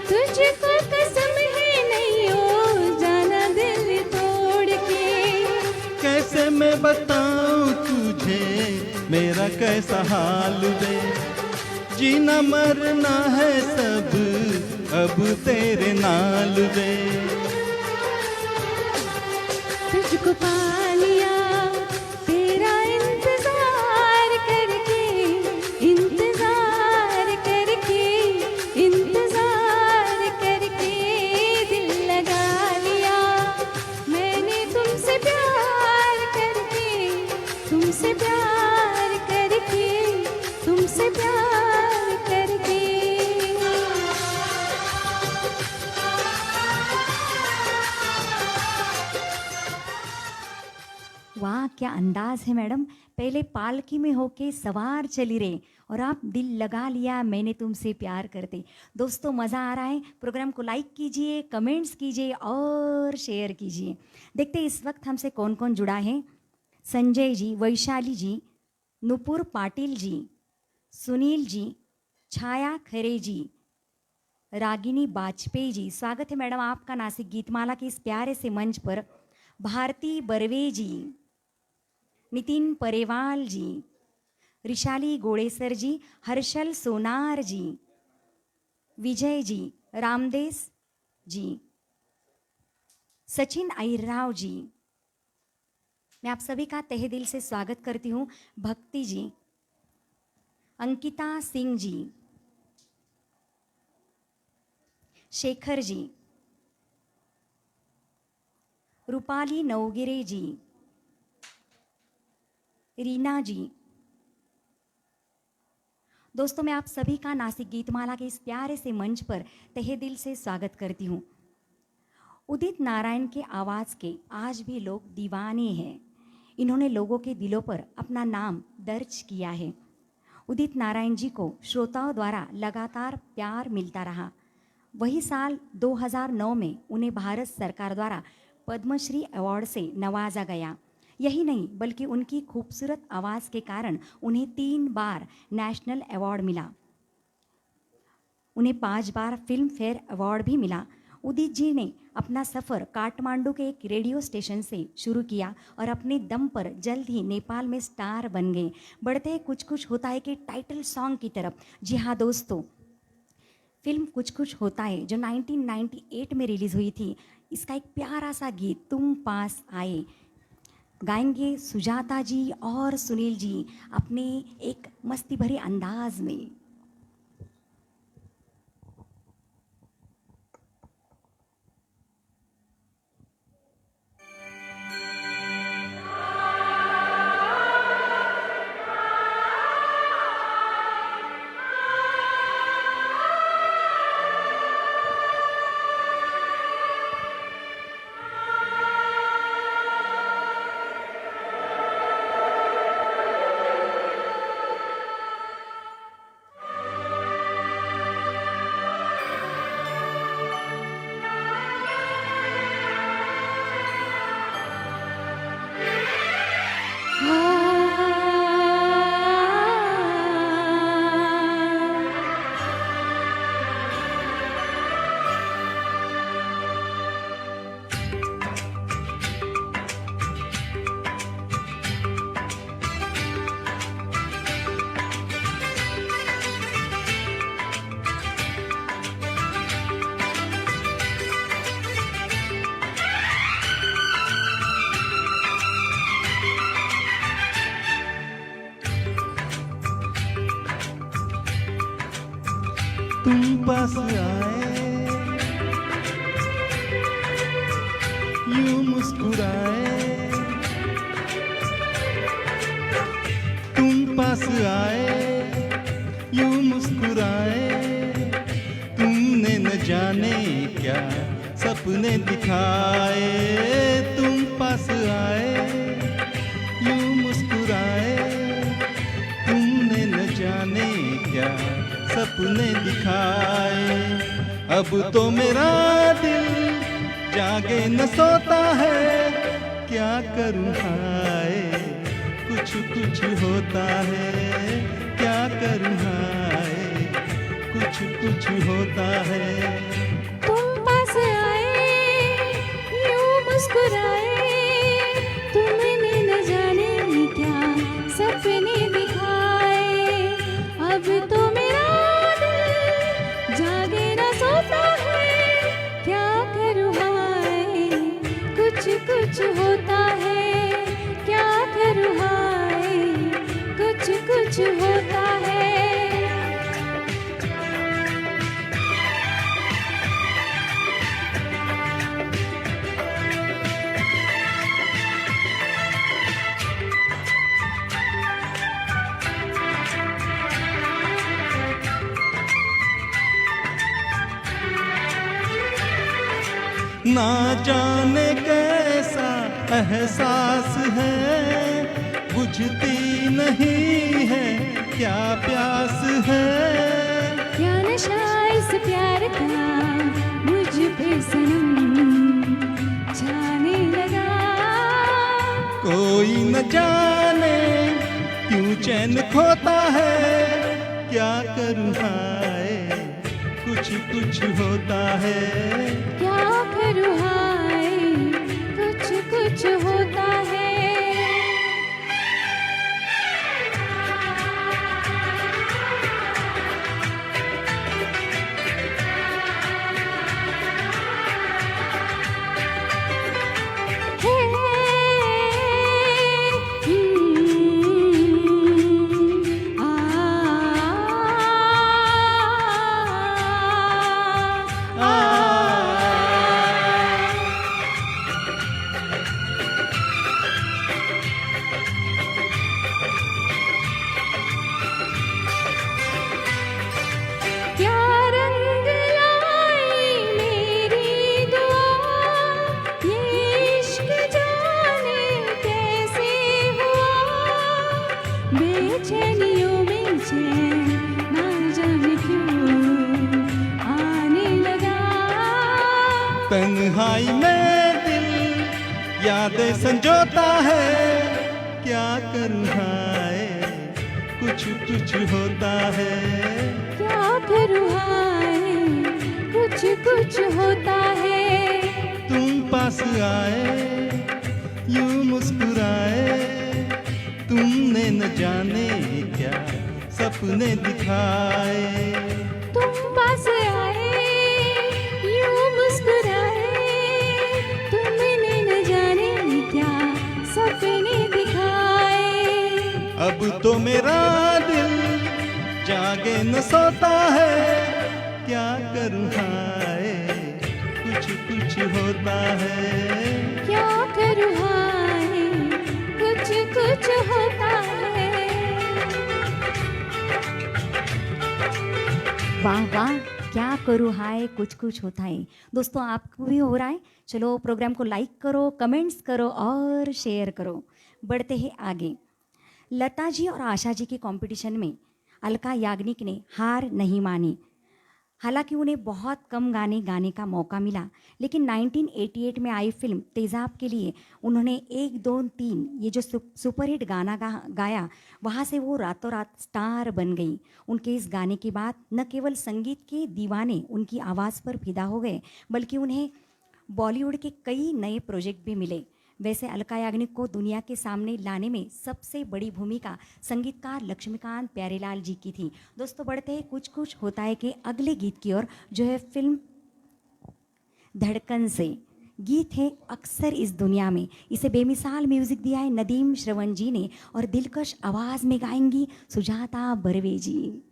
तुझको कसम है नहीं हो जाना दिल तोड़ के। कैसे मैं बताऊं तुझे मेरा कैसा हाल वे, जीना मरना है सब अब तेरे नाल वे। तुझको पा लिया तेरा इंतजार करके, इंतजार करके, इंतजार करके दिल लगा लिया मैंने तुमसे प्यार करके, तुमसे प्यार करके, तुमसे प्यार करके। वाह क्या अंदाज है मैडम। पहले पालकी में होके सवार चली रे और आप दिल लगा लिया मैंने तुमसे प्यार करते। दोस्तों मज़ा आ रहा है? प्रोग्राम को लाइक कीजिए, कमेंट्स कीजिए और शेयर कीजिए। देखते हैं इस वक्त हमसे कौन कौन जुड़ा है। संजय जी, वैशाली जी, नुपुर पाटिल जी, सुनील जी, छाया खरे जी, रागिनी बाजपेयी जी। स्वागत है मैडम आपका नासिक गीतमाला के इस प्यारे से मंच पर। भारती बर्वे जी, नितिन परेवाल जी, रिशाली गोड़ेसर जी, हर्षल सोनार जी, विजय जी, रामदेस जी, सचिन अहिरराव जी। मैं आप सभी का तहे दिल से स्वागत करती हूँ। भक्ति जी, अंकिता सिंह जी, शेखर जी, रूपाली नवगिरे जी, रीना जी। दोस्तों मैं आप सभी का नासिक गीतमाला के इस प्यारे से मंच पर तहे दिल से स्वागत करती हूँ। उदित नारायण के आवाज़ के आज भी लोग दीवाने हैं। इन्होंने लोगों के दिलों पर अपना नाम दर्ज किया है। उदित नारायण जी को श्रोताओं द्वारा लगातार प्यार मिलता रहा। वही साल 2009 में उन्हें भारत सरकार द्वारा पद्मश्री अवार्ड से नवाजा गया। यही नहीं बल्कि उनकी खूबसूरत आवाज़ के कारण उन्हें 3 बार नेशनल अवार्ड मिला। उन्हें 5 बार फिल्म फेयर अवार्ड भी मिला। उदित जी ने अपना सफ़र काठमांडू के एक रेडियो स्टेशन से शुरू किया और अपने दम पर जल्द ही नेपाल में स्टार बन गए। बढ़ते कुछ कुछ होता है के टाइटल सॉन्ग की तरफ। जी हाँ दोस्तों, फिल्म कुछ कुछ होता है जो 1998 में रिलीज़ हुई थी, इसका एक प्यारा सा गीत तुम पास आए गाएंगे सुजाता जी और सुनील जी अपने एक मस्ती भरे अंदाज में। तुम पास आए यूं मुस्कुराए, तुम पास आए यूं मुस्कुराए, तुमने न जाने क्या सपने दिखाए। तुम पास आए यूं मुस्कुराए, तुमने न जाने क्या सपने दिखाए। अब तो मेरा दिल जागे न सोता है, क्या करूँ हाय कुछ कुछ होता है, क्या करूँ हाय कुछ कुछ होता है। तुम पास आए यूं मुस्कुराए, तुमने न जाने क्या सपने दिखाए। अब तो मेरा कुछ होता है। ना जाने कैसा एहसास है, बुझती नहीं है क्या प्यास है। क्या नशा इस प्यार का मुझ पे सनम छाने लगा। कोई न जाने क्यों चैन खोता है, क्या करूँ हाय कुछ कुछ होता है। क्या करूँ हाय कुछ कुछ होता है। क्या रंग लाई मेरी दुआ, ये इश्क जाने कैसे हुआ। बेचैनियों में चैन ना जाने क्यों आने लगा। तन्हाई में दिल यादें संजोता है, क्या करूँ हाय कुछ कुछ होता है। क्या करूँ हाय कुछ कुछ होता है। तुम पास आए यूं मुस्कुराए, तुमने न जाने क्या सपने दिखाए। तुम पास आए यूं मुस्कुराए, तुमने न जाने क्या सपने दिखाए। अब तो मेरा दिल जागे न सोता है, क्या करूँ हाय कुछ कुछ होता है। क्या करूँ हाय कुछ कुछ होता है। वाह वाह, क्या करूँ हाय कुछ कुछ होता है। दोस्तों आपको भी हो रहा है? चलो प्रोग्राम को लाइक करो, कमेंट्स करो और शेयर करो। बढ़ते हैं आगे। लता जी और आशा जी के कंपटीशन में अलका याग्निक ने हार नहीं मानी। हालांकि उन्हें बहुत कम गाने गाने का मौका मिला, लेकिन 1988 में आई फिल्म तेज़ाब के लिए उन्होंने 1 2 3 ये जो सुपरहिट गाना गाया, वहाँ से वो रातों रात स्टार बन गई। उनके इस गाने के बाद न केवल संगीत के दीवाने उनकी आवाज़ पर फिदा हो गए, बल्कि उन्हें बॉलीवुड के कई नए प्रोजेक्ट भी मिले। वैसे अलका याग्निक को दुनिया के सामने लाने में सबसे बड़ी भूमिका संगीतकार लक्ष्मीकांत प्यारेलाल जी की थी। दोस्तों बढ़ते हैं कुछ कुछ होता है कि अगले गीत की ओर, जो है फिल्म धड़कन से। गीत है अक्सर इस दुनिया में। इसे बेमिसाल म्यूजिक दिया है नदीम श्रवण जी ने और दिलकश आवाज़ में गाएंगी सुजाता बर्वे जी।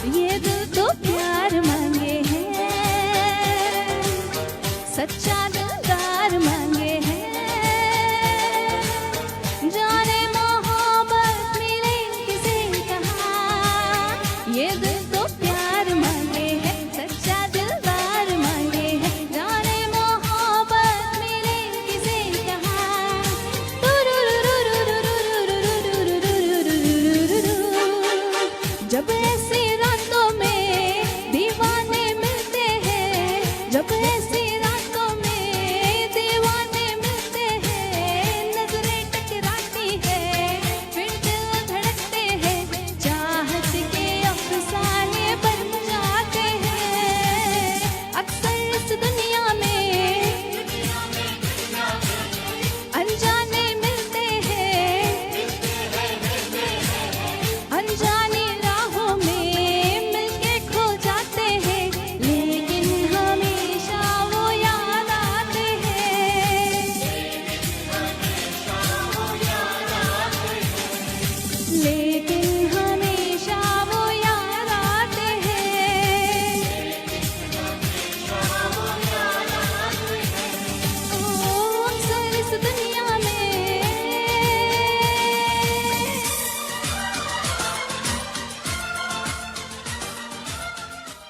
ये दिल तो प्यार मांगे हैं, सच्चा दिलदार मांगे हैं। जाने मोहब्बत मिले किसे कहाँ, ये दिल तो प्यार मांगे हैं, सच्चा दिलदार मांगे हैं। जाने मोहब्बत मिले किसे कहाँ। जब ऐसी रातों में दीवाने मिलते हैं, जब ऐसी रातों में दीवाने मिलते हैं, नजरें टकराती है फिर दिल धड़कते हैं, चाहत के अफसाने बन जाते हैं। अक्सर इस दुनिया में अनजाने मिलते हैं, अनजानी राहों में मिलके खो जाते हैं, लेकिन हमेशा वो याद आते हैं, लेकिन हमेशा वो याद आते हैं। ओ अक्सर इस दुनिया में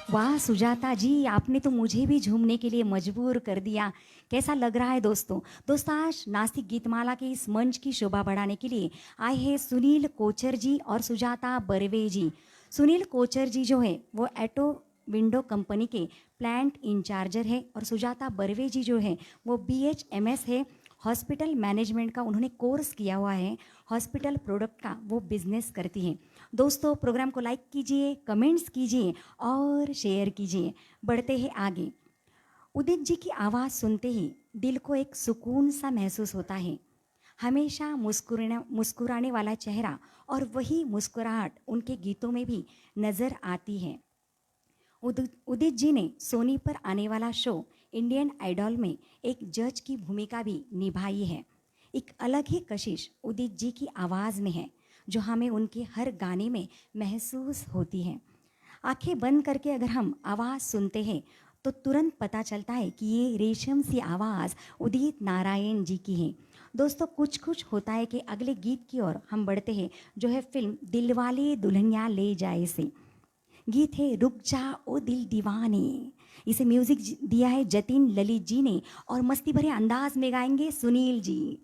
वाह सुजाता जी, आपने तो मुझे भी झूमने के लिए मजबूर कर दिया। कैसा लग रहा है दोस्तों? दोस्तों आज नास्तिक गीतमाला के इस मंच की शोभा बढ़ाने के लिए आए हैं सुनील कोचर जी और सुजाता बर्वे जी। सुनील कोचर जी जो है वो एटो विंडो कंपनी के प्लांट इंचार्जर है और सुजाता बर्वे जी जो है वो BHMS है, हॉस्पिटल मैनेजमेंट का उन्होंने कोर्स किया हुआ है, हॉस्पिटल प्रोडक्ट का वो बिजनेस करती हैं। दोस्तों प्रोग्राम को लाइक कीजिए, कमेंट्स कीजिए और शेयर कीजिए। बढ़ते हैं आगे। उदित जी की आवाज़ सुनते ही दिल को एक सुकून सा महसूस होता है। हमेशा मुस्कुराने वाला चेहरा और वही मुस्कुराहट उनके गीतों में भी नज़र आती है। उदित जी ने सोनी पर आने वाला शो इंडियन आइडल में एक जज की भूमिका भी निभाई है। एक अलग ही कशिश उदित जी की आवाज़ में है जो हमें उनके हर गाने में महसूस होती है। आंखें बंद करके अगर हम आवाज़ सुनते हैं तो तुरंत पता चलता है कि ये रेशम सी आवाज़ उदित नारायण जी की है। दोस्तों कुछ कुछ होता है कि अगले गीत की ओर हम बढ़ते हैं जो है फिल्म दिलवाले दुल्हनिया ले जाए से। गीत है रुक जा ओ दिल दीवाने। इसे म्यूजिक दिया है जतिन ललित जी ने और मस्ती भरे अंदाज में गाएंगे सुनील जी।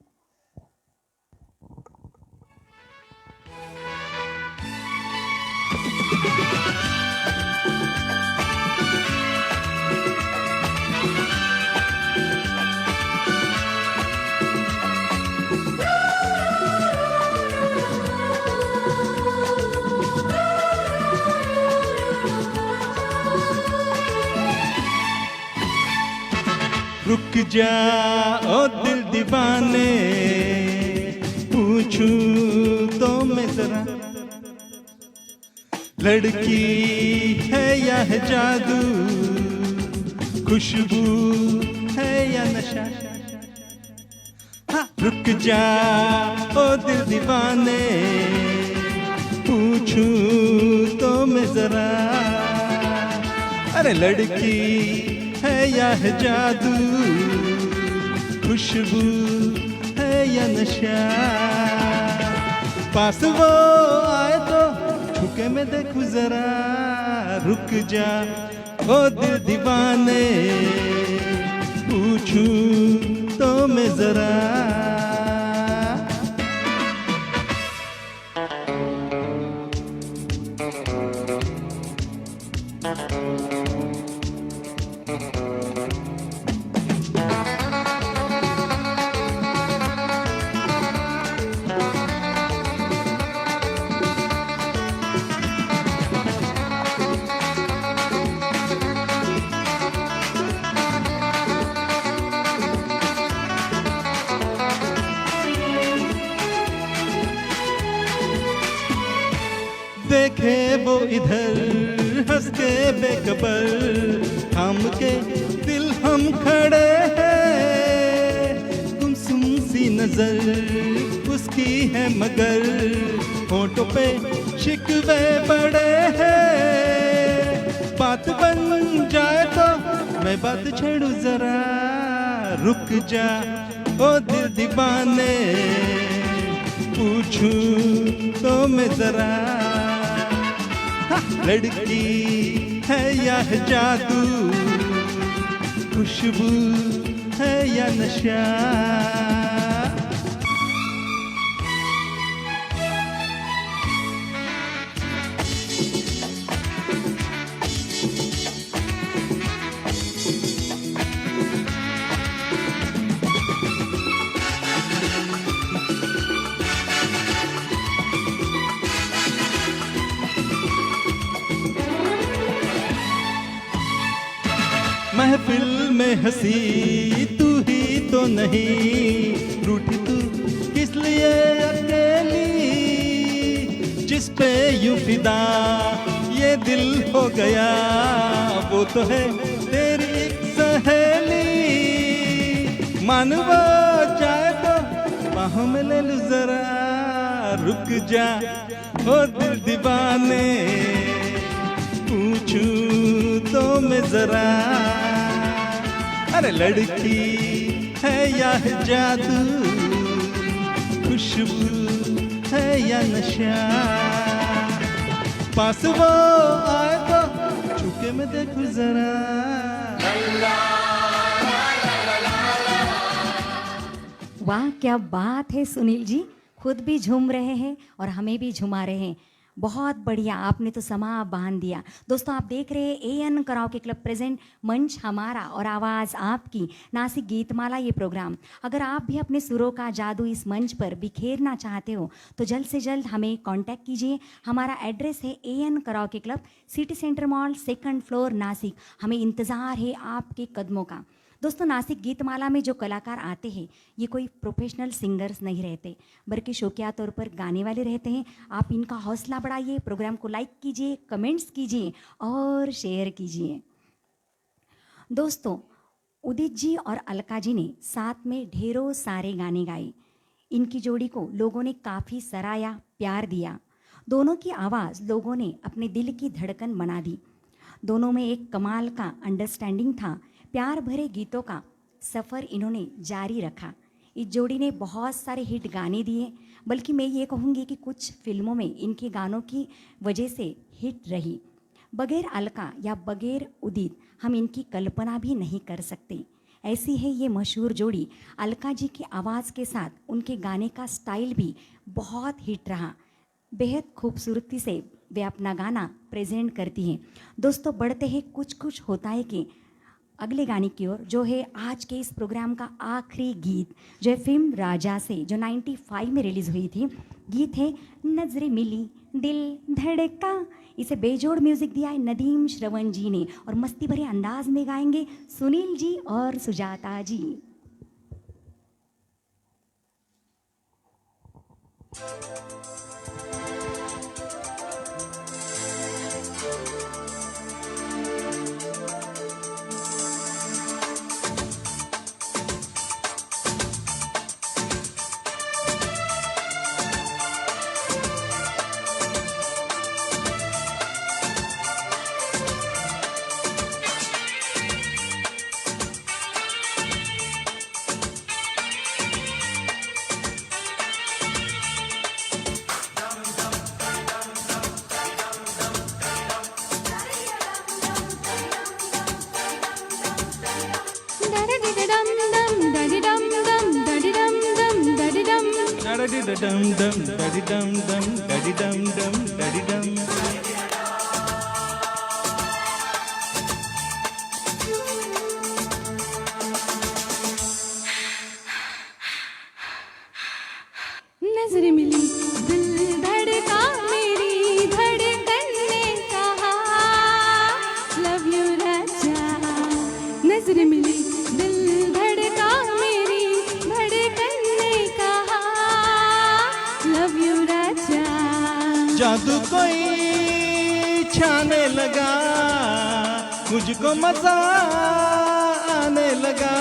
रुक जा ओ दिल दीवाने, पूछूं तो मैं जरा, लड़की है या है जादू, खुशबू है या नशा। हाँ, रुक जा ओ दिल दीवाने, पूछूं तो मैं जरा, अरे लड़की है या है जादू, खुशबू है या नशा। पास वो आए तो छुके मैं देखूं जरा, रुक जा ओ दिल दीवाने, पूछूं तो मैं जरा। देखे वो इधर हंस के बेखबर, थाम के दिल हम खड़े हैं। गुमसुम सी नजर उसकी है मगर होठों पे शिकवे पड़े हैं। मैं बात छेड़ू जरा, रुक जा ओ दिल दीवाने, पूछूं तो मैं जरा, लड़की है या है जादू, खुशबू है या नशा। महफिल में हंसी तू ही तो नहीं, रूठी तू किस लिए अकेली, जिस पे यूं फिदा ये दिल हो गया, वो तो है तेरी एक सहेली। मानवा चाहे तो बाहों में ले लूं जरा, रुक जा ओ दिल दीवाने, पूछूं तो मैं जरा, अरे लड़की है या है जादू, खुशबू है या नशा, पास वो आए तो छुके मैं देखूं जरा। वाह क्या बात है सुनील जी, खुद भी झूम रहे हैं और हमें भी झुमा रहे हैं। बहुत बढ़िया, आपने तो समा बांध दिया। दोस्तों आप देख रहे हैं एएन कराओके क्लब प्रेजेंट मंच हमारा और आवाज़ आपकी नासिक गीतमाला ये प्रोग्राम। अगर आप भी अपने सुरों का जादू इस मंच पर बिखेरना चाहते हो तो जल्द से जल्द हमें कांटेक्ट कीजिए। हमारा एड्रेस है AN karaoke club, city centre mall, 2nd floor, Nashik. हमें इंतज़ार है आपके कदमों का। दोस्तों नासिक गीतमाला में जो कलाकार आते हैं ये कोई प्रोफेशनल सिंगर्स नहीं रहते, बल्कि शौकिया तौर पर गाने वाले रहते हैं। आप इनका हौसला बढ़ाइए, प्रोग्राम को लाइक कीजिए, कमेंट्स कीजिए और शेयर कीजिए। दोस्तों उदित जी और अलका जी ने साथ में ढेरों सारे गाने गाए। इनकी जोड़ी को लोगों ने काफ़ी सराहा, प्यार दिया। दोनों की आवाज़ लोगों ने अपने दिल की धड़कन बना दी। दोनों में एक कमाल का अंडरस्टैंडिंग था। प्यार भरे गीतों का सफ़र इन्होंने जारी रखा। इस जोड़ी ने बहुत सारे हिट गाने दिए, बल्कि मैं ये कहूँगी कि कुछ फिल्मों में इनके गानों की वजह से हिट रही। बगैर अलका या बगैर उदित हम इनकी कल्पना भी नहीं कर सकते। ऐसी है ये मशहूर जोड़ी। अलका जी की आवाज़ के साथ उनके गाने का स्टाइल भी बहुत हिट रहा। बेहद खूबसूरती से वे अपना गाना प्रेजेंट करती हैं। दोस्तों बढ़ते हैं कुछ कुछ होता है कि अगले गाने की ओर, जो है आज के इस प्रोग्राम का आखिरी गीत, जो है फिल्म राजा से, जो 95 में रिलीज़ हुई थी। गीत है नजरें मिली दिल धड़का। इसे बेजोड़ म्यूजिक दिया है नदीम श्रवण जी ने और मस्ती भरे अंदाज में गाएंगे सुनील जी और सुजाता जी। Dum dum daddy dum dum daddy dum dum daddy dum. नजर मिली दिल धड़का, मेरी धड़कन ने कहा लव यू राजा। नजर मिली दिल धड़का, मेरी धड़कन ने कहा लव यू राजा। जादू कोई छाने लगा, मुझको मजा आने लगा।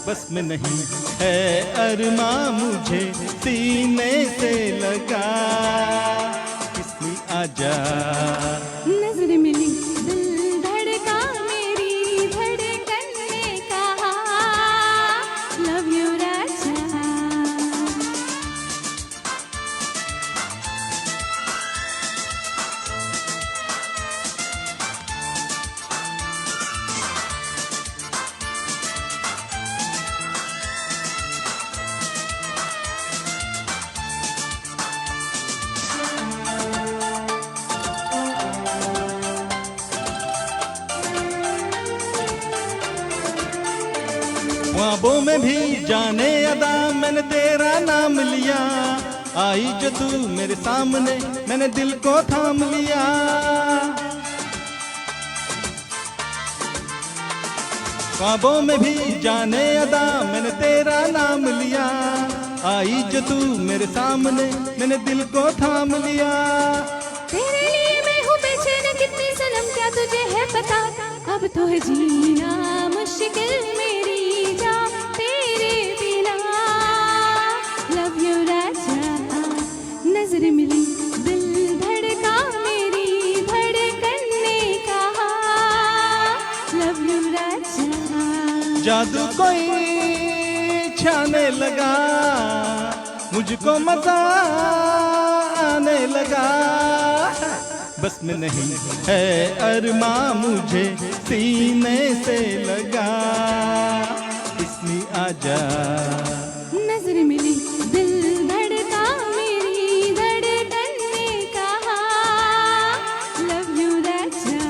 बस में नहीं है अरमा, मुझे सीने से लगा। किसनी आजा नजर मिली दिल धड़का, मेरी ख्वाबों में भी जाने अदा मैंने तेरा नाम लिया, आई जो तू मेरे सामने मैंने दिल को थाम लिया। ख्वाबों में भी जाने अदा मैंने तेरा नाम लिया, आई जो तू मेरे सामने मैंने दिल को थाम लिया। तेरे लिए मैं हूँ बेचैन कितनी सनम क्या तुझे है पता, अब तो है जीना मुश्किल मेरी जान तेरे बिना। लव यू राजा, नजर मिली दिल धड़का मेरी धड़कन ने कहा लव यू राजा। जादू कोई छाने लगा, मुझको मजा आने लगा, बस में नहीं है अरमा मुझे सीने से लगा, इसमें आजा। नजर मिली दिल धड़का मेरी धड़कन ने कहा love you Raja.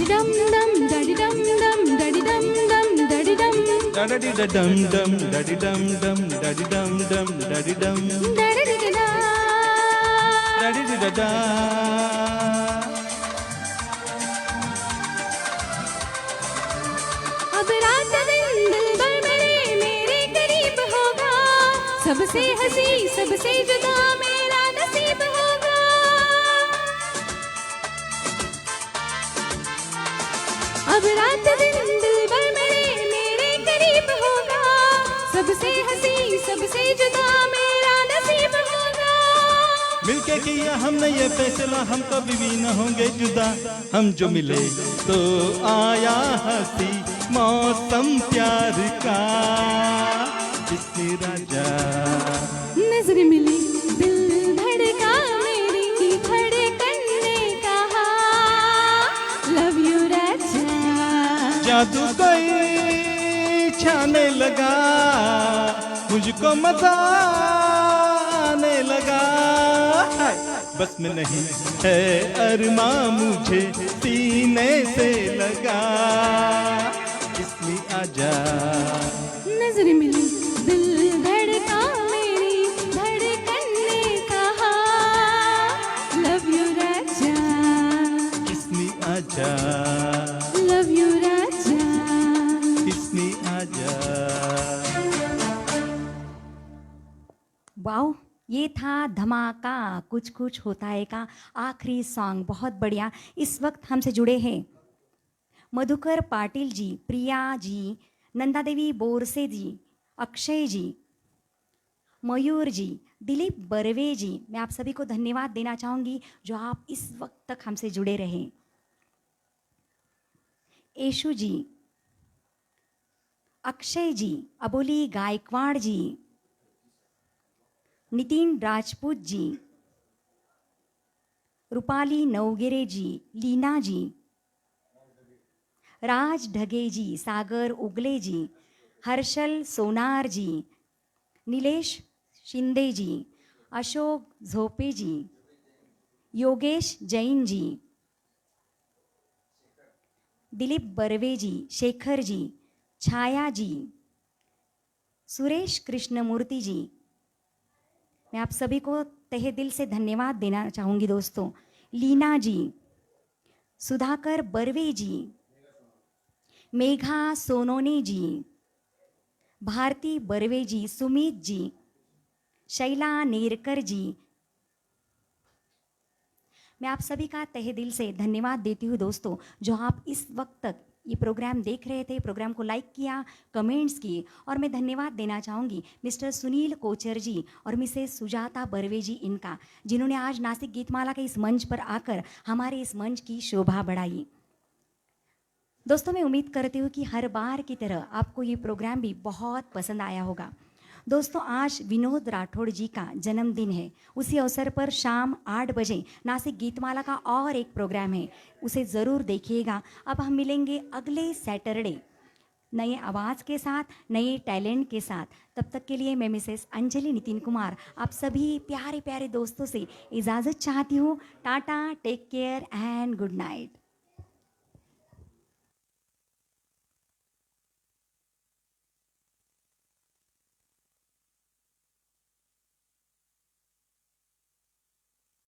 Dum dum daddy dum dum daddy dum dum daddy dum daddy dum dum daddy dum dum daddy dum dum daddy dum daddy da daddy da। अब रात दिन दिल भर मेरे करीब होगा, सबसे हंसी सबसे जुदा मेरा नसीब होगा। अब रात दिन दिल भर मेरे करीब होगा, सबसे हंसी सबसे जुदा मेरा नसीब होगा। मिलके किया हमने ये फैसला हम कभी भी न होंगे जुदा, हम जो मिले तो आया हंसी मौसम प्यार का, इसमें राजा। नजर मिली दिल धड़का मेरी धड़कन ने कहा लव यू राजा। जादू कोई छाने लगा, मुझको मजा आने लगा, बस में नहीं है अरमा मुझे सीने से लगा, इसमें आजा। नजर मिली दिल धड़का मेरी धड़कन ने कहा लव यू राजा, इसमें आजा, लव यू राजा, इसमें आजा। वाओ, ये था धमाका कुछ कुछ होता है का आखिरी सॉन्ग, बहुत बढ़िया। इस वक्त हमसे जुड़े हैं मधुकर पाटिल जी, प्रिया जी, नंदा देवी बोरसे जी, अक्षय जी, मयूर जी, दिलीप बर्वे जी। मैं आप सभी को धन्यवाद देना चाहूँगी जो आप इस वक्त तक हमसे जुड़े रहे। येशु जी, अक्षय जी, अबोली गायकवाड़ जी, नितिन राजपूत जी, रूपाली नवगिरे जी, लीना जी, राज ढगे जी, सागर उगले जी, हर्षल सोनार जी, नीलेश शिंदे जी, अशोक झोपे जी, योगेश जैन जी, दिलीप बर्वे जी, शेखर जी, छाया जी, सुरेश कृष्णमूर्ति जी। मैं आप सभी को तहे दिल से धन्यवाद देना चाहूँगी दोस्तों। लीना जी, सुधाकर बर्वे जी, मेघा सोनोने जी, भारती बर्वे जी, सुमित जी, शैला नेरकर जी। मैं आप सभी का तहे दिल से धन्यवाद देती हूँ दोस्तों जो आप इस वक्त तक ये प्रोग्राम देख रहे थे, प्रोग्राम को लाइक किया, कमेंट्स किए। और मैं धन्यवाद देना चाहूँगी मिस्टर सुनील कोचर जी और मिसेस सुजाता बर्वे जी इनका, जिन्होंने आज नासिक गीतमाला के इस मंच पर आकर हमारे इस मंच की शोभा बढ़ाई। दोस्तों मैं उम्मीद करती हूँ कि हर बार की तरह आपको ये प्रोग्राम भी बहुत पसंद आया होगा। दोस्तों आज विनोद राठौड़ जी का जन्मदिन है। उसी अवसर पर शाम 8 बजे नासिक गीतमाला का और एक प्रोग्राम है, उसे ज़रूर देखिएगा। अब हम मिलेंगे अगले सैटरडे नए आवाज़ के साथ, नए टैलेंट के साथ। तब तक के लिए मैं मिसेस अंजलि नितिन कुमार आप सभी प्यारे प्यारे दोस्तों से इजाज़त चाहती हूँ। Tata, take care and good night.